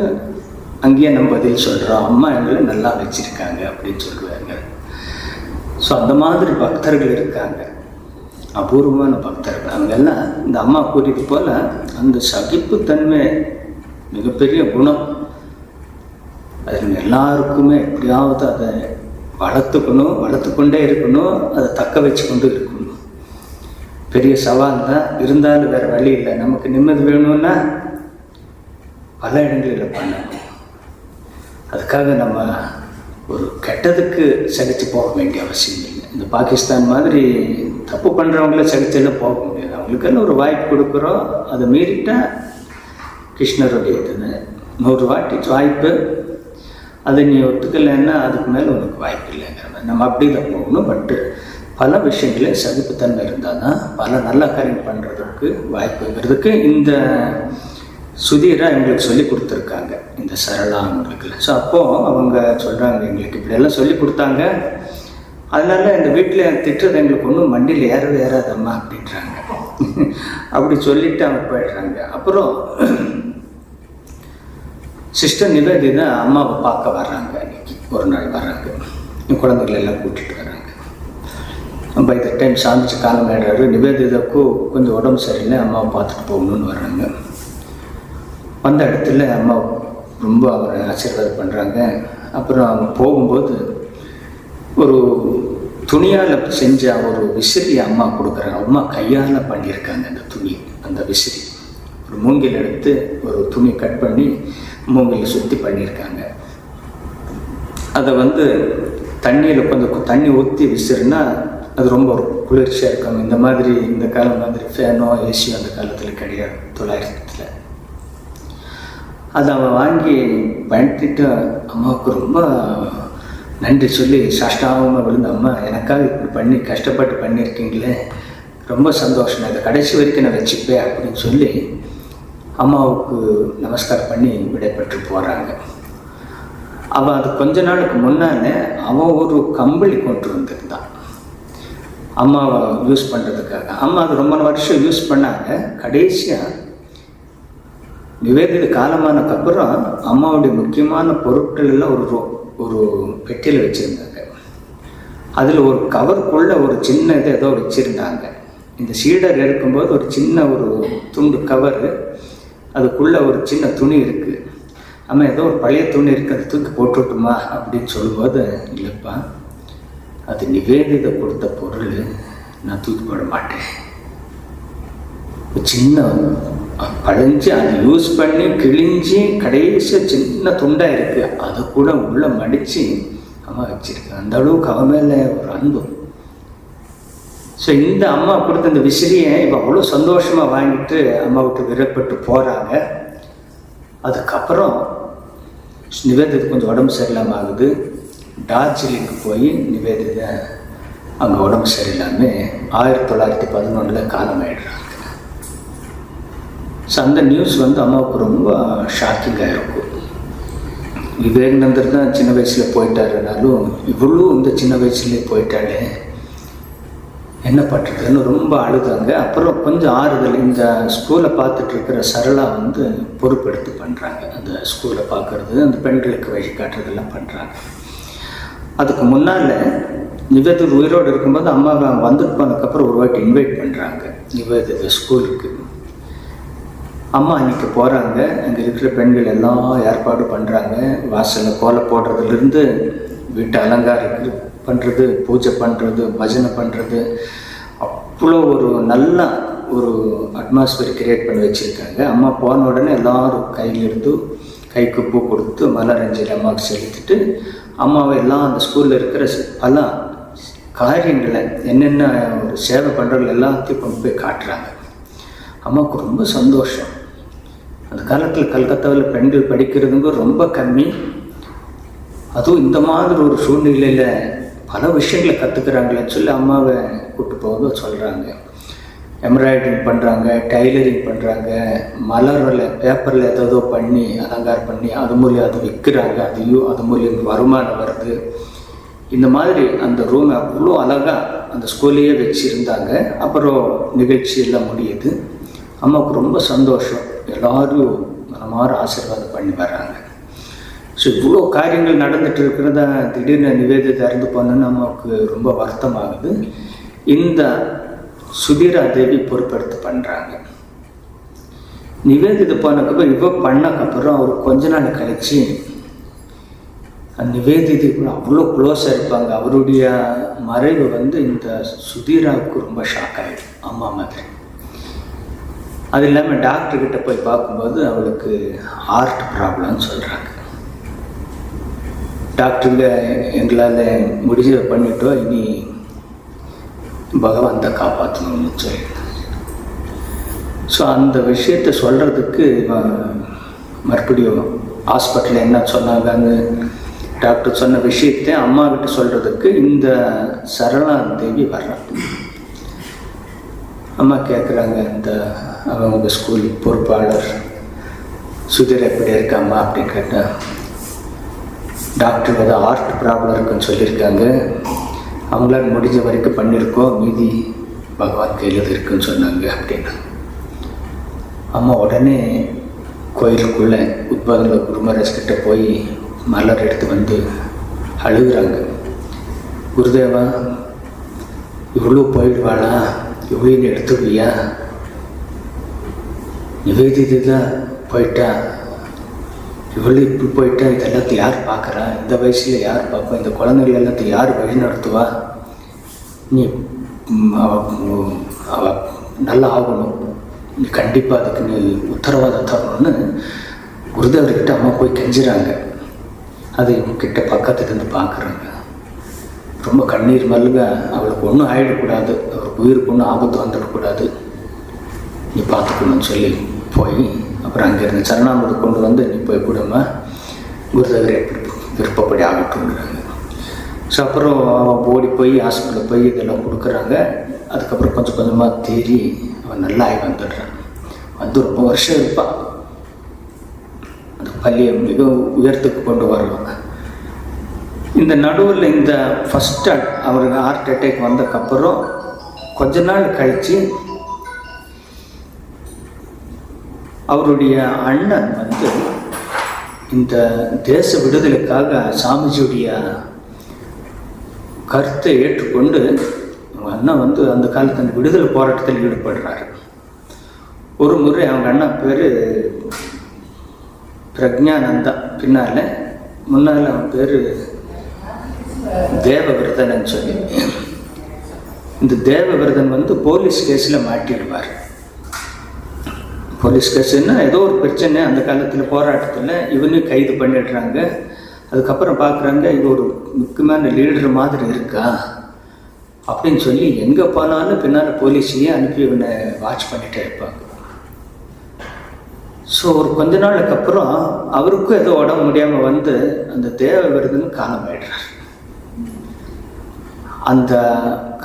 அங்கேயே நம்ம பதில் சொல்கிறோம், அம்மா எங்களை நல்லா வச்சுருக்காங்க அப்படின்னு சொல்லுவாங்க. ஸோ அந்த மாதிரி பக்தர்கள் இருக்காங்க, அபூர்வமான பக்தர்கள். அவங்கெல்லாம் இந்த அம்மா கூறியது போல் அந்த சகிப்புத்தன்மை மிகப்பெரிய குணம். அதில் எல்லாருக்குமே எப்படியாவது அதை வளர்த்து கொண்டே இருக்கணும், அதை தக்க வச்சு கொண்டு இருக்கணும். பெரிய சவால் தான், இருந்தாலும் வேறு வழி இல்லை. நமக்கு நிம்மதி வேணும்னா பல இடங்களில் பண்ணணும். அதுக்காக நம்ம ஒரு கெட்டதுக்கு சகித்து போக வேண்டிய அவசியம் இல்லை. இந்த பாகிஸ்தான் மாதிரி தப்பு பண்ணுறவங்கள சகிச்செல்லாம் போக முடியாது. அவங்களுக்கெல்லாம் ஒரு வாய்ப்பு கொடுக்குறோம், அதை மீறிட்டால் கிருஷ்ணருடைய இதுன்னு 100 வாட்டி வாய்ப்பு, அதை நீ ஒத்துக்கலைன்னா அதுக்கு மேலே உனக்கு வாய்ப்பு இல்லைங்கிற மாதிரி நம்ம அப்படி தான் போகணும். பட்டு பல விஷயங்களில் சகிப்புத்தன்மை இருந்தால் தான் பல நல்ல காரியம் பண்ணுறதுக்கு வாய்ப்புங்கிறதுக்கு இந்த சுதீரை எங்களுக்கு சொல்லி கொடுத்துருக்காங்க, இந்த சரளாங்களுக்கு. ஸோ அப்போது அவங்க சொல்கிறாங்க, எங்களுக்கு இப்படியெல்லாம் சொல்லி கொடுத்தாங்க, அதனால் இந்த வீட்டில் திட்டுறது எங்களுக்கு ஒன்றும் மண்டியில் ஏறாதம்மா அப்படின்றாங்க. அப்படி சொல்லிவிட்டு அவங்க போயிடுறாங்க. அப்புறம் சிஸ்டர் நிவேதிதா அம்மாவை பார்க்க வர்றாங்க. அன்றைக்கி ஒரு நாள் வர்றாங்க, குழந்தைகளை எல்லாம் கூட்டிகிட்டு வர்றாங்க. பை த டைம் சாமிச்சு காலம் ஆயிடுறாரு. நிவேதிதாவுக்கும் கொஞ்சம் உடம்பு சரியில்லை, அம்மாவை பார்த்துட்டு போகணுன்னு வர்றாங்க. வந்த இடத்துல அம்மா ரொம்ப அவரை ஆசீர்வாதம் பண்ணுறாங்க. அப்புறம் அவங்க போகும்போது ஒரு துணியால் செஞ்ச ஒரு விசிறி அம்மா கொடுக்குறாங்க. அம்மா கையால் பண்ணியிருக்காங்க அந்த துணி, அந்த விசிறி. ஒரு மூங்கில் எடுத்து ஒரு துணி கட் பண்ணி மூங்கில் சுற்றி பண்ணியிருக்காங்க. அதை வந்து தண்ணியில் கொஞ்சம் தண்ணி ஊற்றி விசிறுனா அது ரொம்ப ஒரு குளிர்ச்சியாக இருக்கும். இந்த மாதிரி இந்த காலம் மாதிரி ஃபேனோ ஏசியோ அந்த காலத்தில் கிடையாது, 900. அதை அவன் வாங்கி பயன்படுத்திட்டு அம்மாவுக்கு ரொம்ப நன்றி சொல்லி சாஷ்டாங்கமாக விழுந்த, அம்மா எனக்காக இப்படி பண்ணி கஷ்டப்பட்டு பண்ணியிருக்கீங்களே, ரொம்ப சந்தோஷம், இதை கடைசி வரைக்கும் நான் வச்சுப்பேன் அப்படின்னு சொல்லி அம்மாவுக்கு நமஸ்காரம் பண்ணி விடைபெற்று போகிறாங்க. அவன் அது கொஞ்ச நாளுக்கு முன்னால் அவன் ஒரு கம்பளி கொண்டு வந்திருந்தான் அம்மாவை யூஸ் பண்ணுறதுக்காக. அம்மா அது ரொம்ப வருஷம் யூஸ் பண்ணாங்க. கடைசியாக நிவேதித காலமானதுக்கப்புறம் அம்மாவுடைய முக்கியமான பொருட்கள் எல்லாம் ஒரு பெட்டியில் வச்சுருந்தாங்க. அதில் ஒரு கவருக்குள்ளே ஒரு சின்ன இதை ஏதோ வச்சுருந்தாங்க. இந்த சீடர் இருக்கும்போது ஒரு சின்ன ஒரு துண்டு கவரு, அதுக்குள்ளே ஒரு சின்ன துணி இருக்குது. அம்மா ஏதோ ஒரு பழைய துணி இருக்குது, அதை தூக்கி போட்டுவிட்டுமா அப்படின்னு சொல்லும்போது, இல்லைப்பா அது நிவேதித கொடுத்த பொருள், நான் தூக்கி போட மாட்டேன். சின்ன பழைஞ்சு அதை யூஸ் பண்ணி கிழிஞ்சி கடைசியாக சின்ன துண்டாக இருக்குது, அதை கூட உள்ளே மடித்து அம்மா வச்சுருக்கு. அந்த அளவுக்கு அவன் மேலே ஒரு அன்பு. ஸோ இந்த அம்மா கொடுத்த இந்த விசிறியை இப்போ அவ்வளோ சந்தோஷமாக வாங்கிட்டு அம்மா விட்டு விரப்பட்டு போகிறாங்க. அதுக்கப்புறம் நிவேதித கொஞ்சம் உடம்பு சரியில்லாமல் ஆகுது. டார்ஜிலிங்க்கு போய் நிவேதித அங்கே உடம்பு சரியில்லாமல் 1911 காலமாயிடுறாங்க. ஸோ அந்த நியூஸ் வந்து அம்மாவுக்கு ரொம்ப ஷாக்கிங்காக இருக்கும். விவேகானந்தர் தான் சின்ன வயசில் போயிட்டாருனாலும் இவ்வளோ இந்த சின்ன வயசுலேயே போயிட்டாலே என்ன பண்ணுறதுன்னு ரொம்ப அழுதாங்க. அப்புறம் கொஞ்சம் ஆறுதல், இந்த ஸ்கூலை பார்த்துட்டு இருக்கிற சரளா வந்து பொறுப்பெடுத்து பண்ணுறாங்க. அந்த ஸ்கூலை பார்க்குறது, அந்த பெண்களுக்கு வழிகாட்டுறதெல்லாம் பண்ணுறாங்க. அதுக்கு முன்னால் நிவேதித உயிரோடு இருக்கும்போது அம்மாவை வந்துட்டு போனதுக்கப்புறம் ஒரு வாட்டி இன்வைட் பண்ணுறாங்க நிவேதித ஸ்கூலுக்கு. அம்மா அன்றைக்கி போகிறாங்க. அங்கே இருக்கிற பெண்கள் எல்லாம் ஏற்பாடு பண்ணுறாங்க. வாசலில் கோலை போடுறதுலேருந்து வீட்டை அலங்காரம் பண்ணுறது, பூஜை பண்ணுறது, பஜனை பண்ணுறது, அவ்வளோ ஒரு நல்ல ஒரு அட்மாஸ்பியர் கிரியேட் பண்ணி வச்சுருக்காங்க. அம்மா போன உடனே எல்லோரும் கையில் எடுத்து கைக்கு பூ கொடுத்து மலரஞ்சலி அம்மாவுக்கு செலுத்திட்டு அம்மாவை எல்லாம் அந்த ஸ்கூலில் இருக்கிற பல காரியங்களை என்னென்ன ஒரு சேவை பண்ணுறது எல்லாத்தையும் கொண்டு போய் காட்டுறாங்க. அம்மாவுக்கு ரொம்ப சந்தோஷம். அந்த காலத்தில் கல்கத்தாவில் பெண்கள் படிக்கிறதுங்க ரொம்ப கம்மி. அதுவும் இந்த மாதிரி ஒரு சூழ்நிலையில் பல விஷயங்களை கற்றுக்குறாங்களேன்னு சொல்லி அம்மாவை கூப்பிட்டு போக சொல்கிறாங்க. எம்ப்ராய்டரிங் பண்ணுறாங்க, டைலரிங் பண்ணுறாங்க, மலரில் பேப்பரில் ஏதோ பண்ணி அலங்காரம் பண்ணி அது மூலியம் அதை விற்கிறாங்க. அது மூலியம் வருமானம் வருது. இந்த மாதிரி அந்த ரூமை அவ்வளோ அழகாக அந்த ஸ்கூல்லையே வச்சுருந்தாங்க. அப்புறம் நிகழ்ச்சியெல்லாம் முடியுது. அம்மாவுக்கு ரொம்ப சந்தோஷம். எல்லோரும் மனமாற ஆசீர்வாதம் பண்ணி வர்றாங்க. ஸோ இவ்வளோ காரியங்கள் நடந்துகிட்டு இருக்கிறத திடீர்னு நிவேதிதா இறந்து போனோன்னு அம்மாவுக்கு ரொம்ப வருத்தமாகுது. இந்த சுதீரா தேவி பொறுப்பெடுத்து பண்ணுறாங்க. நிவேதிதா போனதுக்கப்புறம் இவ பண்ணக்கப்புறம் அவர் கொஞ்ச நாள் கழிச்சு நிவேதிதா அவ்வளோ க்ளோஸாக இருப்பாங்க. அவருடைய மறைவு இந்த சுதீராவுக்கு ரொம்ப ஷாக் ஆகிடும் அம்மா மாதிரி. அது இல்லாமல் டாக்டர்கிட்ட போய் பார்க்கும்போது அவளுக்கு ஹார்ட் ப்ராப்ளம்னு சொல்கிறாங்க. டாக்டருங்க எங்களால் முடிஞ்சதை பண்ணிட்டோம், இனி பகவான் தான் காப்பாற்றணும்னு சொல்லி. ஸோ அந்த விஷயத்தை சொல்கிறதுக்கு மறுபடியும் ஹாஸ்பிட்டலில் என்ன சொன்னாங்கன்னு டாக்டர் சொன்ன விஷயத்தை அம்மாக்கிட்ட சொல்கிறதுக்கு இந்த சரளா தேவி வர்றாங்க. அம்மா கேட்குறாங்க, அவங்க ஸ்கூல் பொறுப்பாளர் சுதீர் எப்படி இருக்காம்மா அப்படின்னு கேட்டால், டாக்டர் ஹார்ட் ப்ராப்ளம் இருக்குன்னு சொல்லியிருக்காங்க, அவங்களால முடிஞ்ச வரைக்கும் பண்ணியிருக்கோம், மீதி பகவான் கையில் இருக்குன்னு சொன்னாங்க அப்படின்னா. அம்மா உடனே கோயிலுக்குள்ளே உத்பாதன குருமராஜ் கிட்ட போய் மலர் எடுத்து அழுகுறாங்க. குருதேவா, இவ்வளோ போயிடுவாளா, இவ்வளோ எடுத்துவியா, நிவேதிதா போயிட்டா, இவ்வளோ இப்படி போயிட்டா, இது எல்லாத்தையும் யார் பார்க்குறா, இந்த வயசில் யார் பார்ப்பா, இந்த குழந்தைகள் எல்லாத்தையும் யார் வழி நடத்துவா, நீ அவ நல்லா ஆகணும், நீ கண்டிப்பாக அதுக்கு நீ உத்தரவாதம் தரணும்னு குருதேவர்கிட்ட அம்மா போய் கெஞ்சுறாங்க. அது கிட்ட பக்கத்துலேருந்து பார்க்குறாங்க. ரொம்ப கண்ணீர் மல்க, அவளுக்கு ஒன்றும் ஆகிடக்கூடாது, அவருக்கு உயிருக்கு ஒன்றும் ஆபத்து வந்துடக்கூடாது, நீ பார்த்துக்கணும்னு சொல்லி போய் அப்புறம் அங்கேருந்து சரணாமதி கொண்டு நீ போய் கொடுமா, குருதேவர் எப்படி விருப்பப்படி ஆகட்டும்ங்கிறாங்க. ஸோ அப்புறம் அவன் ஓடி போய் ஹாஸ்பிட்டலில் போய் இதெல்லாம் கொடுக்குறாங்க. அதுக்கப்புறம் கொஞ்சம் கொஞ்சமாக தேறி அவன் நல்லா ஆகி வந்துடுறான். ரொம்ப வருஷம் இருப்பான். அந்த பள்ளியை மிக உயரத்துக்கு கொண்டு வருவாங்க. இந்த நடுவில் இந்த ஃபஸ்ட்டு அவருக்கு ஹார்ட் அட்டாக் வந்ததுக்கப்புறம் கொஞ்ச நாள் கழித்து அவருடைய அண்ணன் இந்த தேச விடுதலைக்காக சாமிஜியுடைய கருத்தை ஏற்றுக்கொண்டு அவங்க அண்ணன் அந்த காலத்து அந்த விடுதலை போராட்டத்தில் ஈடுபடுறாரு. ஒரு முறை அவங்க அண்ணன் பேர் பிரக்ஞானந்தா, முன்னால் அவன் பேர் தேவவிரதன் சொல்லி. இந்த தேவவிரதன் போலீஸ் கேஸில் மாட்டிடுவார். போலீஸ் கேஸுன்னா ஏதோ ஒரு பிரச்சனை அந்த காலத்தில் போராட்டத்தில் இவனையும் கைது பண்ணிடுறாங்க. அதுக்கப்புறம் பார்க்குறாங்க, இது ஒரு முக்கியமான லீடர் மாதிரி இருக்கா அப்படின்னு சொல்லி எங்கே போனாலும் பின்னால் போலீஸையே அனுப்பி இவனை வாட்ச் பண்ணிகிட்டே இருப்பாங்க. ஸோ ஒரு கொஞ்ச நாளுக்கு அப்புறம் அவருக்கும் ஏதோ உடம்பு முடியாமல் அந்த தேவவிரதன் காலமாயிடுறார். அந்த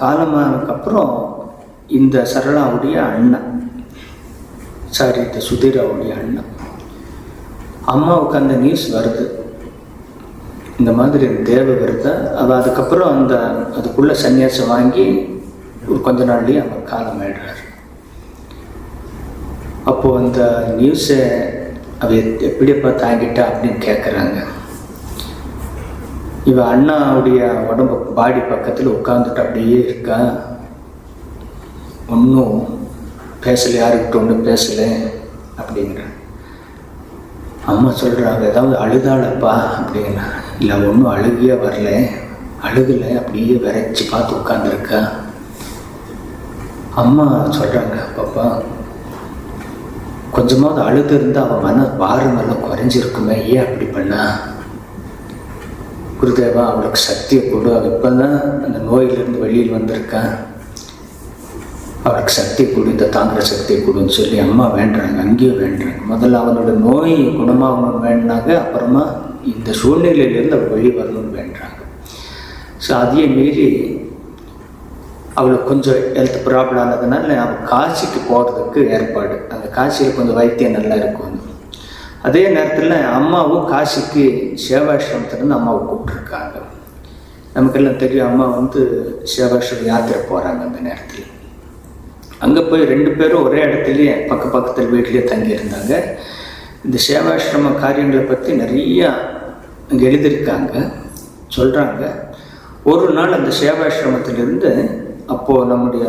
காலமானதுக்கப்புறம் இந்த சரளாவுடைய அண்ணன், இந்த சுதீராவுடைய அண்ணன் அம்மாவுக்கு அந்த நியூஸ் வருது, இந்த மாதிரி தேவவிரத அவள் அதுக்கப்புறம் அதுக்குள்ளே சன்னியாசம் வாங்கி ஒரு கொஞ்ச நாள்லேயே அவன் காலமாயிடுறார். அப்போது அந்த நியூஸை அவ எப்படியப்பா தாங்கிட்டா அப்படின்னு கேட்குறாங்க. இவன் அண்ணாவுடைய உடம்பு பாடி பக்கத்தில் உட்காந்துட்டு அப்படியே இருக்கா, ஒன்றும் பேசலை, யாருக்கிட்ட ஒன்றும் பேசலை அப்படிங்கிற. அம்மா சொல்கிறாங்க, ஏதாவது அழுதாளப்பா அப்படின்னா. இல்லை, ஒன்றும் அழுகியே வரல, அழுகலை, அப்படியே விரைச்சி பார்த்து உட்காந்துருக்கா. அம்மா சொல்கிறாங்க, பாப்பா கொஞ்சமாவது அழுது இருந்தால் அவன் மன பாரம் எல்லாம் குறைஞ்சிருக்குமே, ஏன் அப்படி பண்ணா? குருதேவா அவளுக்கு சக்தியை கொடு, அவள் இப்போ தான் அந்த நோயிலிருந்து வெளியில் வந்திருக்கான், அவளுக்கு சக்தி கொடு, இந்த தாங்குற சக்தியை கொடுன்னு சொல்லி அம்மா வேண்டுறாங்க. அங்கேயும் வேண்டுறாங்க. முதல்ல அவனோட நோய் குணமாகணும்னு வேண்டினாங்க, அப்புறமா இந்த சூழ்நிலையிலேருந்து அவள் வெளியே வரணும்னு வேண்டுறாங்க. ஸோ அதையே மீறி அவளுக்கு கொஞ்சம் ஹெல்த் ப்ராப்ளம் ஆனதுனால அவள் காசிக்கு போகிறதுக்கு ஏற்பாடு. அந்த காசியில் கொஞ்சம் வைத்தியம் நல்லா இருக்கும். அதே நேரத்தில் அம்மாவும் காசிக்கு சேவாசிரமத்திலேருந்து அம்மாவை கூப்பிட்ருக்காங்க. நமக்கெல்லாம் தெரியும், அம்மா சேவாசிரம யாத்திரை போகிறாங்க. அந்த நேரத்தில் அங்கே போய் 2 பேரும் ஒரே இடத்துலையே பக்கத்தில் வீட்லேயே தங்கியிருந்தாங்க. இந்த சேவாசிரம காரியங்களை பற்றி நிறையா அங்கே எழுதியிருக்காங்க, சொல்கிறாங்க. ஒரு நாள் அந்த சேவாசிரமத்திலிருந்து அப்போது நம்முடைய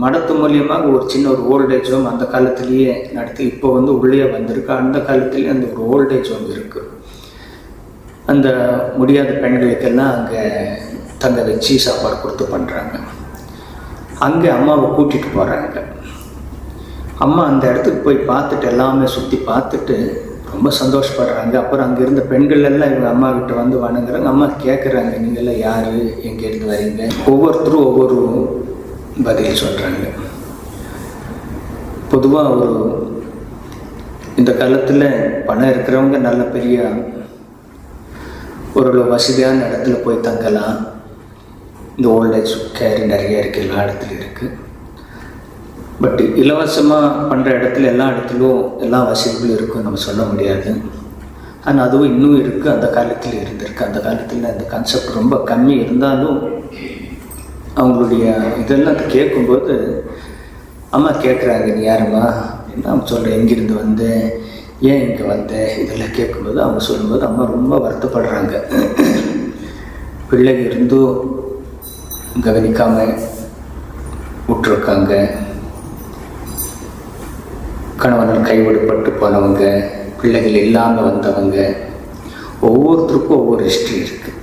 மடத்து மூலியமாக ஒரு சின்ன ஒரு ஓல்டேஜ் ஹோம் அந்த காலத்திலேயே நடத்தி இப்போ உள்ளே வந்திருக்கு. அந்த காலத்துலேயே அந்த ஒரு ஓல்டேஜ் ஹோம் இருக்குது. அந்த முடியாத பெண்களுக்கெல்லாம் அங்கே தங்க வச்சு சாப்பாடு கொடுத்து பண்ணுறாங்க. அங்கே அம்மாவை கூட்டிகிட்டு போகிறாங்க. அம்மா அந்த இடத்துக்கு போய் பார்த்துட்டு எல்லாமே சுற்றி பார்த்துட்டு ரொம்ப சந்தோஷப்படுறாங்க. அப்புறம் அங்கே இருந்த பெண்கள் எல்லாம் இவங்க அம்மா கிட்ட வணங்குறாங்க. அம்மா கேட்குறாங்க, நீங்கள்லாம் யார், எங்கேருந்து வரீங்க? ஒவ்வொருத்தரும் ஒவ்வொரு பதில் சொல்கிறாங்க. பொதுவாக இந்த காலத்தில் பணம் இருக்கிறவங்க நல்ல பெரிய ஒரு வசதியான இடத்துல போய் தங்கலாம். இந்த ஓல்டேஜ் கேர் நிறைய இருக்குது, எல்லா இடத்துலையும் இருக்குது. பட் இலவசமாக பண்ணுற இடத்துல எல்லா இடத்துலையும் எல்லா வசதிகளும் இருக்கும் நம்ம சொல்ல முடியாது. ஆனால் அதுவும் இன்னும் இருக்குது, அந்த காலத்தில் இருந்திருக்கு. அந்த காலத்தில் அந்த கான்செப்ட் ரொம்ப கம்மி இருந்தாலும் அவங்களுடைய இதெல்லாம் அதை கேட்கும்போது அம்மா கேட்குறாங்க, நீ யாரும்மா? நான் சொல்கிறேன், எங்கேருந்து வந்தேன், ஏன் இங்கே வந்தேன், இதெல்லாம் கேட்கும்போது அவங்க சொல்லும்போது அம்மா ரொம்ப வருத்தப்படுறாங்க. பிள்ளைங்க இருந்தும் கவனிக்காமல் விட்டுருக்காங்க, கணவனால் கைவிடப்பட்டு போனவங்க, பிள்ளைகள் இல்லாமல் வந்தவங்க, ஒவ்வொருத்தருக்கும் ஒவ்வொரு ஹிஸ்ட்ரி இருக்குது.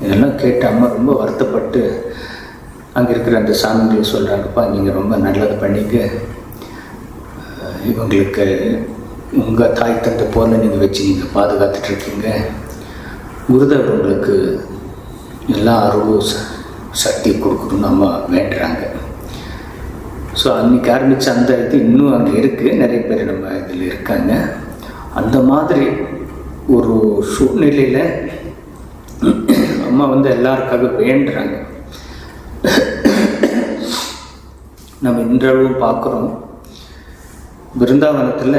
இதெல்லாம் கேட்டு அம்மா ரொம்ப வருத்தப்பட்டு அங்கே இருக்கிற அந்த சாமிகளை சொல்கிறாங்கப்பா, நீங்கள் ரொம்ப நல்லது பண்ணிக்க, இவங்களுக்கு உங்கள் தாய் தந்தை போல நீங்கள் வச்சு நீங்கள் பாதுகாத்துட்ருக்கீங்க, குருதேவர் உங்களுக்கு எல்லா அருளும் சக்தி கொடுக்கணும்னு அம்மா வேண்டுறாங்க. ஸோ அன்றைக்கி ஆரம்பித்த அந்த இது இன்னும் அங்கே இருக்குது, நிறைய பேர் நம்ம இதில் இருக்காங்க. அந்த மாதிரி ஒரு சூழ்நிலையில் அம்மா எல்லாருக்காக வேண்டுறாங்க. நம்ம இன்றளவும் பார்க்குறோம், பிருந்தாவனத்தில்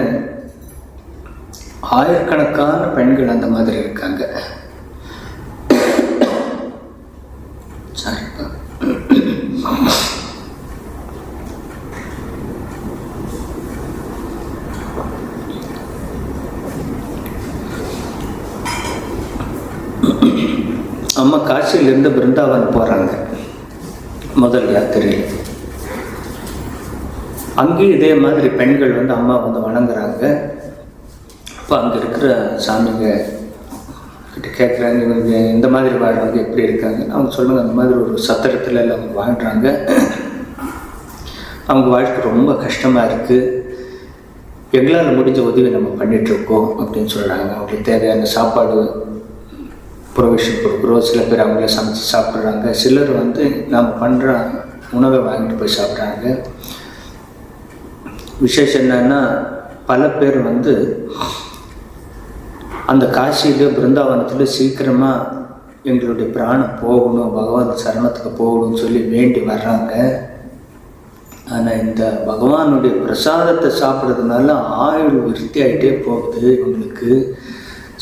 ஆயிரக்கணக்கான பெண்கள் அந்த மாதிரி இருக்காங்க. சரிப்பா, அம்மா காசியிலேருந்து பிருந்தாவன் போகிறாங்க முதல் யாத்திரையில். அங்கேயும் இதே மாதிரி பெண்கள் அம்மா வணங்குறாங்க. அப்போ அங்கே இருக்கிற சாமிங்க கிட்ட கேட்குறாங்க, இவங்க இந்த மாதிரி வாழ்றவங்க எப்படி இருக்காங்க? அவங்க சொல்லுவாங்க, அந்த மாதிரி ஒரு சத்திரத்தில் எல்லாம் அவங்க வாழ்கிறாங்க, அவங்க வாழ்க்கை ரொம்ப கஷ்டமாக இருக்குது, எங்களால் முடிஞ்ச உதவி நம்ம பண்ணிகிட்ருக்கோம் அப்படின்னு சொல்கிறாங்க. அவங்களுக்கு தேவையான சாப்பாடு ப்ரொவிஷன் கொடுக்குறோம். சில பேர் அவங்களே சமைச்சு சாப்பிட்றாங்க, சிலர் நாம் பண்ணுற உணவை வாங்கிட்டு போய் சாப்பிட்றாங்க. விசேஷம் என்னன்னா, பல பேர் அந்த காசியில பிருந்தாவனத்தில் சீக்கிரமாக எங்களுடைய பிராணம் போகணும், பகவான் சரணத்துக்கு போகணும்னு சொல்லி வேண்டி வர்றாங்க. ஆனால் இந்த பகவானுடைய பிரசாதத்தை சாப்பிட்றதுனால ஆயுள் விருத்தி ஆகிட்டே போகுது, இவங்களுக்கு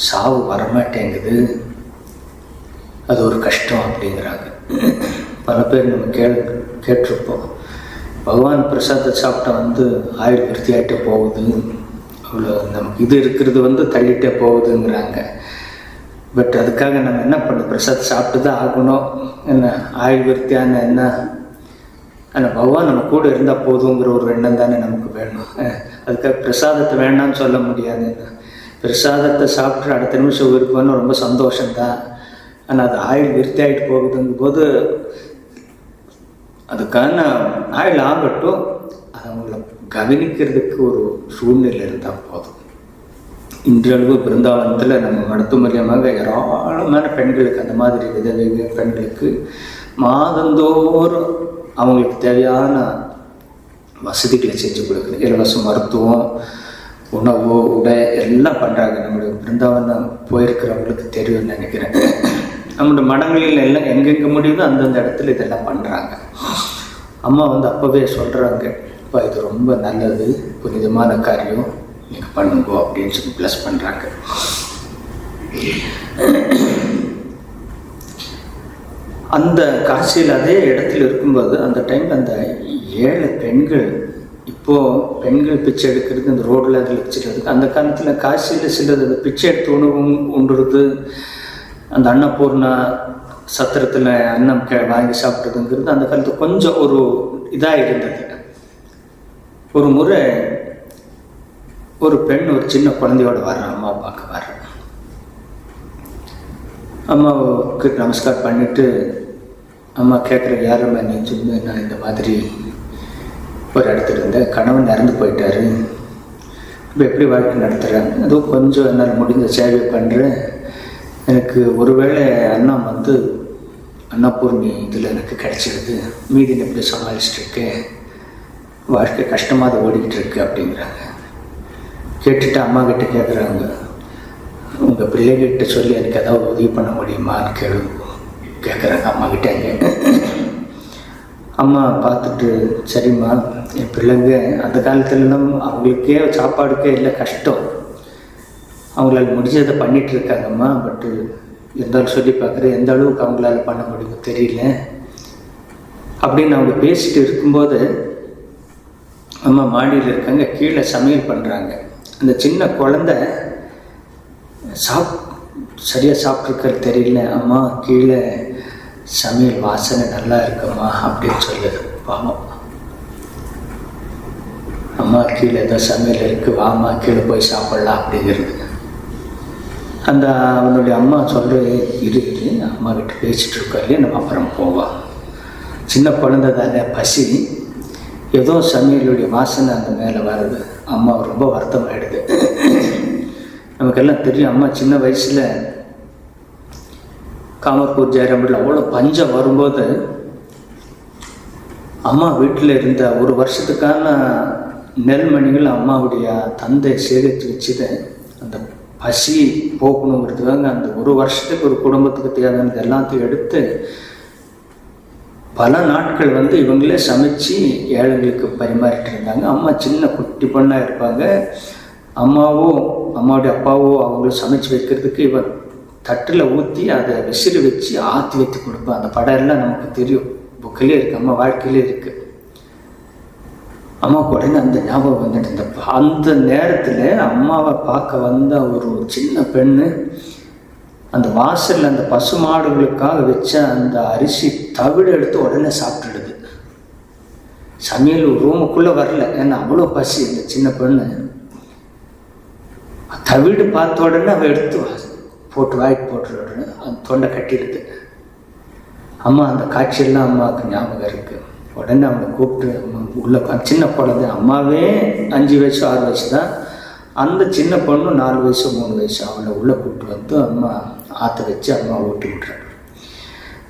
சாவு வரமாட்டேங்குது, அது ஒரு கஷ்டம் அப்படிங்கிறாங்க. பல பேர் நம்ம கேட்டிருப்போம், பகவான் பிரசாதத்தை சாப்பிட்டா ஆயுள் விருத்தி ஆகிட்டே போகுது, அவ்வளோ நமக்கு இது இருக்கிறது தள்ளிட்டே போகுதுங்கிறாங்க. பட் அதுக்காக நம்ம என்ன பண்ணோம், பிரசாதத்தை சாப்பிட்டு தான் ஆகணும், என்ன ஆயுள் விருத்தியான என்ன, ஆனால் பகவான் நம்ம கூட இருந்தால் போதுங்கிற ஒரு எண்ணம் தானே நமக்கு வேணும். அதுக்காக பிரசாதத்தை வேண்டாம்னு சொல்ல முடியாது. பிரசாதத்தை சாப்பிட்டு அடுத்த நிமிஷம் இருக்கணும்னு ரொம்ப சந்தோஷம்தான், ஆனால் அது ஆயுள் விருத்தி ஆகிட்டு போகுதுங்கும் போது அதுக்கான ஆயுள் ஆகட்டும், அது அவங்கள கவனிக்கிறதுக்கு ஒரு சூழ்நிலை இருந்தால் போதும். இன்றளவு பிருந்தாவனத்தில் நம்ம மருத்துவ மூலியமாக ஏராளமான பெண்களுக்கு, அந்த மாதிரி விதவை பெண்களுக்கு மாதந்தோறும் அவங்களுக்கு தேவையான வசதிகளை செஞ்சு கொடுக்குது. இலவச மருத்துவம், உணவு, உடை எல்லாம் பண்ணுறாங்க. நம்மளுடைய பிருந்தாவனம் போயிருக்கிறவங்களுக்கு தெரியும்னு நினைக்கிறேன். நம்மளுடைய மடங்களில் எல்லாம் எங்கெங்கே முடியுதோ அந்தந்த இடத்துல இதெல்லாம் பண்ணுறாங்க. அம்மா அப்போவே சொல்கிறாங்க, இப்போ இது ரொம்ப நல்லது, புனிதமான காரியம், நீங்கள் பண்ணுங்கோ அப்படின்னு சொல்லி ப்ளஸ் பண்ணுறாங்க. அந்த காசியில் அதே இடத்துல இருக்கும்போது அந்த டைமில் அந்த 7 பெண்கள், இப்போது பெண்கள் பிச்சை எடுக்கிறது இந்த ரோடில் அதில் வச்சுருக்குது. அந்த காலத்தில் காசியில் சிலது அந்த பிச்சை எடுத்து உணவும் உண்டுறது, அந்த அன்னபூர்ணா சத்திரத்தில் அன்னம் வாங்கி சாப்பிட்றதுங்கிறது அந்த காலத்தில் கொஞ்சம் ஒரு இதாக இருந்தது. ஒரு முறை ஒரு பெண் ஒரு சின்ன குழந்தையோடு வர்றான், அம்மா பார்க்க வர்றேன். அம்மாவுக்கு நமஸ்கார் பண்ணிவிட்டு அம்மா கேட்குற, யாரும்மா நீ சொல்லு, நான் இந்த மாதிரி ஒரு இடத்துல இருந்தேன், கணவன் இறந்து போயிட்டாரு, இப்போ எப்படி வாழ்க்கை நடத்துகிறேன், அதுவும் கொஞ்சம் என்னால் முடிஞ்ச சேவை பண்ணுறேன், எனக்கு ஒருவேளை அண்ணா அன்னபூர்ணி இதில் எனக்கு கிடைச்சிடுது, மீதி எப்படி சமாளிச்சுட்ருக்கேன், வாழ்க்கை கஷ்டமாக அதை ஓடிக்கிட்டு இருக்கு அப்படிங்கிறாங்க. கேட்டுட்டு அம்மா கிட்ட கேட்குறாங்க, உங்கள் பிள்ளைகிட்ட சொல்லி எனக்கு ஏதாவது உதவி பண்ண முடியுமான்னு கேட்குறாங்க அம்மா கிட்டே. அம்மா பார்த்துட்டு, சரிம்மா, என் பிள்ளைங்க அந்த காலத்துலலாம் அவங்களுக்கே சாப்பாடுக்கே இல்லை, கஷ்டம், அவங்களால முடிஞ்சதை பண்ணிகிட்ருக்காங்கம்மா, பட்டு இருந்தாலும் சொல்லி பார்க்குறேன், எந்த அளவுக்கு அவங்களால பண்ண முடியுமோ தெரியல அப்படின்னு அவங்க பேசிட்டு இருக்கும்போது அம்மா மாடியில் இருக்காங்க, கீழே சமையல் பண்ணுறாங்க. அந்த சின்ன குழந்தை சரியாக சாப்பிட்ருக்கிறது தெரியல, அம்மா கீழே சமையல் வாசனை நல்லா இருக்குமா அப்படின்னு சொல்லுது. பாவம், அம்மா கீழே ஏதோ சமையல் இருக்குது, வாமா கீழே போய் சாப்பிட்லாம் அப்படிங்கிறது. அந்த அவனுடைய அம்மா சொல்கிற, இருக்கு அம்மா கிட்ட பேசிகிட்டு இருக்கா இல்லையா, நம்ம அப்புறம் போவோம், சின்ன குழந்தை தானே, பசி, ஏதோ சமையலுடைய வாசனை அந்த மேலே வருது. அம்மா ரொம்ப வருத்தம் ஆகிடுது. நமக்கெல்லாம் தெரியும், அம்மா சின்ன வயசில் காமர்பூர் ஜெயராம்பில் அவ்வளோ பஞ்சம் வரும்போது அம்மா வீட்டில் இருந்த ஒரு வருஷத்துக்கான நெல்மணிகள் அம்மாவுடைய தந்தை சேகரித்து வச்சுது. அந்த பசி போகணுங்கிறதுக்காக அந்த ஒரு வருஷத்துக்கு ஒரு குடும்பத்துக்கு தேவையானது எல்லாத்தையும் எடுத்து பல நாட்கள் இவங்களே சமைச்சு ஏழைங்களுக்கு பரிமாறிட்டு இருந்தாங்க. அம்மா சின்ன குட்டி பொண்ணாக இருப்பாங்க. அம்மாவுடைய அப்பாவோ அவங்களும் சமைச்சு வைக்கிறதுக்கு இவன் தட்டில் ஊற்றி அதை விசிறி வச்சு ஆற்றி வைத்து கொடுப்பேன். அந்த படம் எல்லாம் நமக்கு தெரியும், புக்கிலே இருக்குது, அம்மா வாழ்க்கையிலே இருக்குது. அம்மாவுக்கு உடனே அந்த ஞாபகம் வந்துட்டு இருந்தப்போ அந்த நேரத்தில் அம்மாவை பார்க்க வந்த ஒரு சின்ன பெண்ணு அந்த வாசலில் அந்த பசு மாடுகளுக்காக வச்ச அந்த அரிசி தவிடு எடுத்து உடனே சாப்பிட்டுடுது. சமையல் ரூமுக்குள்ளே வரல, ஏன்னா அவ்வளோ பசி. அந்த சின்ன பெண்ணு தவிடு பார்த்த உடனே அவள் எடுத்து போட்டு வாய்க்கு போட்டு அந்த தொண்டை கட்டிடுது. அம்மா அந்த காட்சியெல்லாம் அம்மாவுக்கு ஞாபகம் இருக்குது. உடனே அவனை கூப்பிட்டு உள்ள சின்ன குழந்தை, அம்மாவே 5 வயசு 6 வயசு தான், அந்த சின்ன பொண்ணு 4 வயசு 3 வயசு, அவளை உள்ளே கூப்பிட்டு அம்மா ஆற்ற வச்சு அம்மா ஊட்டி விட்றாங்க.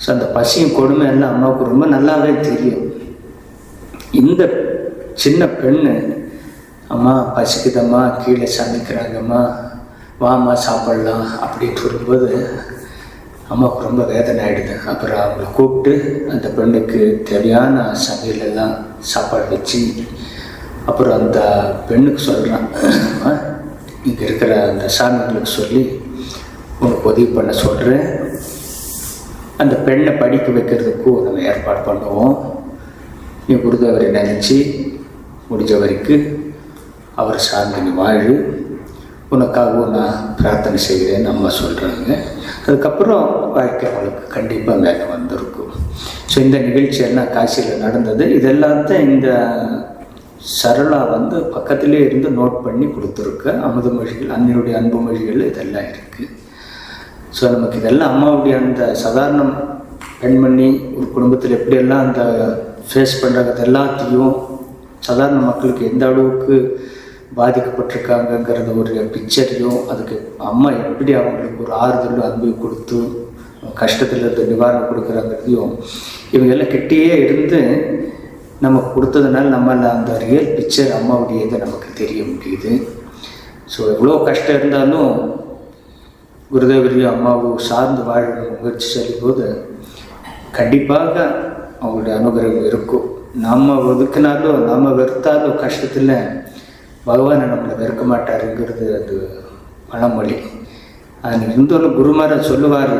ஸோ அந்த பசியும் கொடுமை எல்லாம் அம்மாவுக்கு ரொம்ப நல்லாவே தெரியும். இந்த சின்ன பெண்ணு, அம்மா பசிக்குதம்மா, கீழே சமைக்கிறாங்கம்மா, வாம்மா சாப்பிட்லாம் அப்படின்னு சொல்லும்போது அம்மாவுக்கு ரொம்ப வேதனை ஆகிடுது. அப்புறம் அவங்கள கூப்பிட்டு அந்த பெண்ணுக்கு தேவையான சமையலெல்லாம் சாப்பாடு வச்சு, அப்புறம் அந்த பெண்ணுக்கு சொல்கிறான், இங்கே இருக்கிற அந்த சாமிகளுக்கு சொல்லி உனக்கு உதவி பண்ண சொல்கிறேன், அந்த பெண்ணை படிக்க வைக்கிறதுக்கும் நம்ம ஏற்பாடு பண்ணுவோம், நீ குருதேவரை நினச்சி முடிஞ்ச வரைக்கும் அவர் சார்ந்து நீ வாழு, உனக்காகவும் நான் பிரார்த்தனை செய்கிறேன்னு அம்மா சொல்கிறாங்க. அதுக்கப்புறம் வாழ்க்கை அவளுக்கு கண்டிப்பாக மேலே வந்திருக்கும். ஸோ இந்த நிகழ்ச்சியெல்லாம் காசியில் நடந்தது. இதெல்லாத்தையும் இந்த சரளா பக்கத்திலே இருந்து நோட் பண்ணி கொடுத்துருக்க அமுத மொழிகள், அன்னையுடைய அன்பு மொழிகள் இதெல்லாம் இருக்குது. ஸோ நமக்கு இதெல்லாம் அம்மாவுடைய அந்த சாதாரண பெண்மணி ஒரு குடும்பத்தில் எப்படியெல்லாம் அந்த ஃபேஸ் பண்ணுறாங்க எல்லாத்தையும் சாதாரண மக்களுக்கு எந்த அளவுக்கு பாதிக்கப்பட்டிருக்காங்கங்கிறத ஒரு பிக்சரையும், அதுக்கு அம்மா எப்படி அவங்களுக்கு ஒரு ஆறுதலும் அன்பையும் கொடுத்து கஷ்டத்தில் இருந்து நிவாரணம் கொடுக்குறாங்கிறதையும் இவங்கெல்லாம் கிட்டேயே இருந்து நமக்கு கொடுத்ததுனால நம்மள அந்த ரியல் பிக்சர் அம்மாவுடைய இதை நமக்கு தெரிய முடியுது. ஸோ எவ்வளோ கஷ்டம் இருந்தாலும் குருதேவரையும் அம்மாவும் சார்ந்து வாழ முயற்சி செய்யும்போது கண்டிப்பாக அவங்களுடைய அனுகிரகம் இருக்கும். நம்ம ஒதுக்கினாலும் நம்ம வெறுத்தாலும் கஷ்டத்தில் பகவானை நம்மளை வெறுக்க மாட்டாருங்கிறது அது பழமொழி. அது இருந்தாலும் குருமாரை சொல்லுவார்,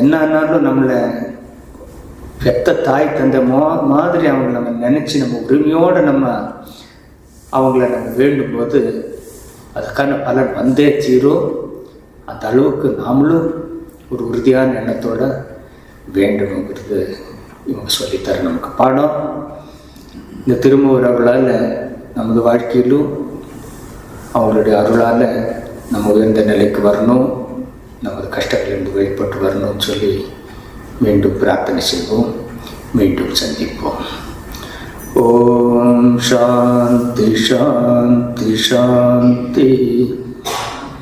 என்ன ஆனாலும் நம்மளை பெத்த தாய் தந்தை மாதிரி அவங்கள நம்ம நினச்சி நம்ம உரிமையோடு நம்ம அவங்கள நம்ம வேண்டும்போது அதுக்கான பலன் வந்தே தீரும். அந்த அளவுக்கு நாமளும் ஒரு உறுதியான எண்ணத்தோடு வேண்டணுங்கிறது இவங்க சொல்லித்தர நமக்கு பாடம். இந்த திருமூர் அருளால் நமது வாழ்க்கையிலும் அவங்களுடைய அருளால் நம்ம உயர்ந்த நிலைக்கு வரணும், நமது கஷ்டங்களிலிருந்து வெளிப்பட்டு வரணும்னு சொல்லி மீண்டும் பிரார்த்தனை செய்வோம். மீண்டும் சந்திப்போம். ஓம் சாந்தி சாந்தி சாந்தி.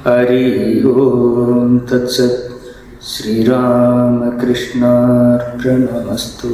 ஹரி ஓம் தத்சத். ஸ்ரீராமகிருஷ்ணார்ப்பணமஸ்து.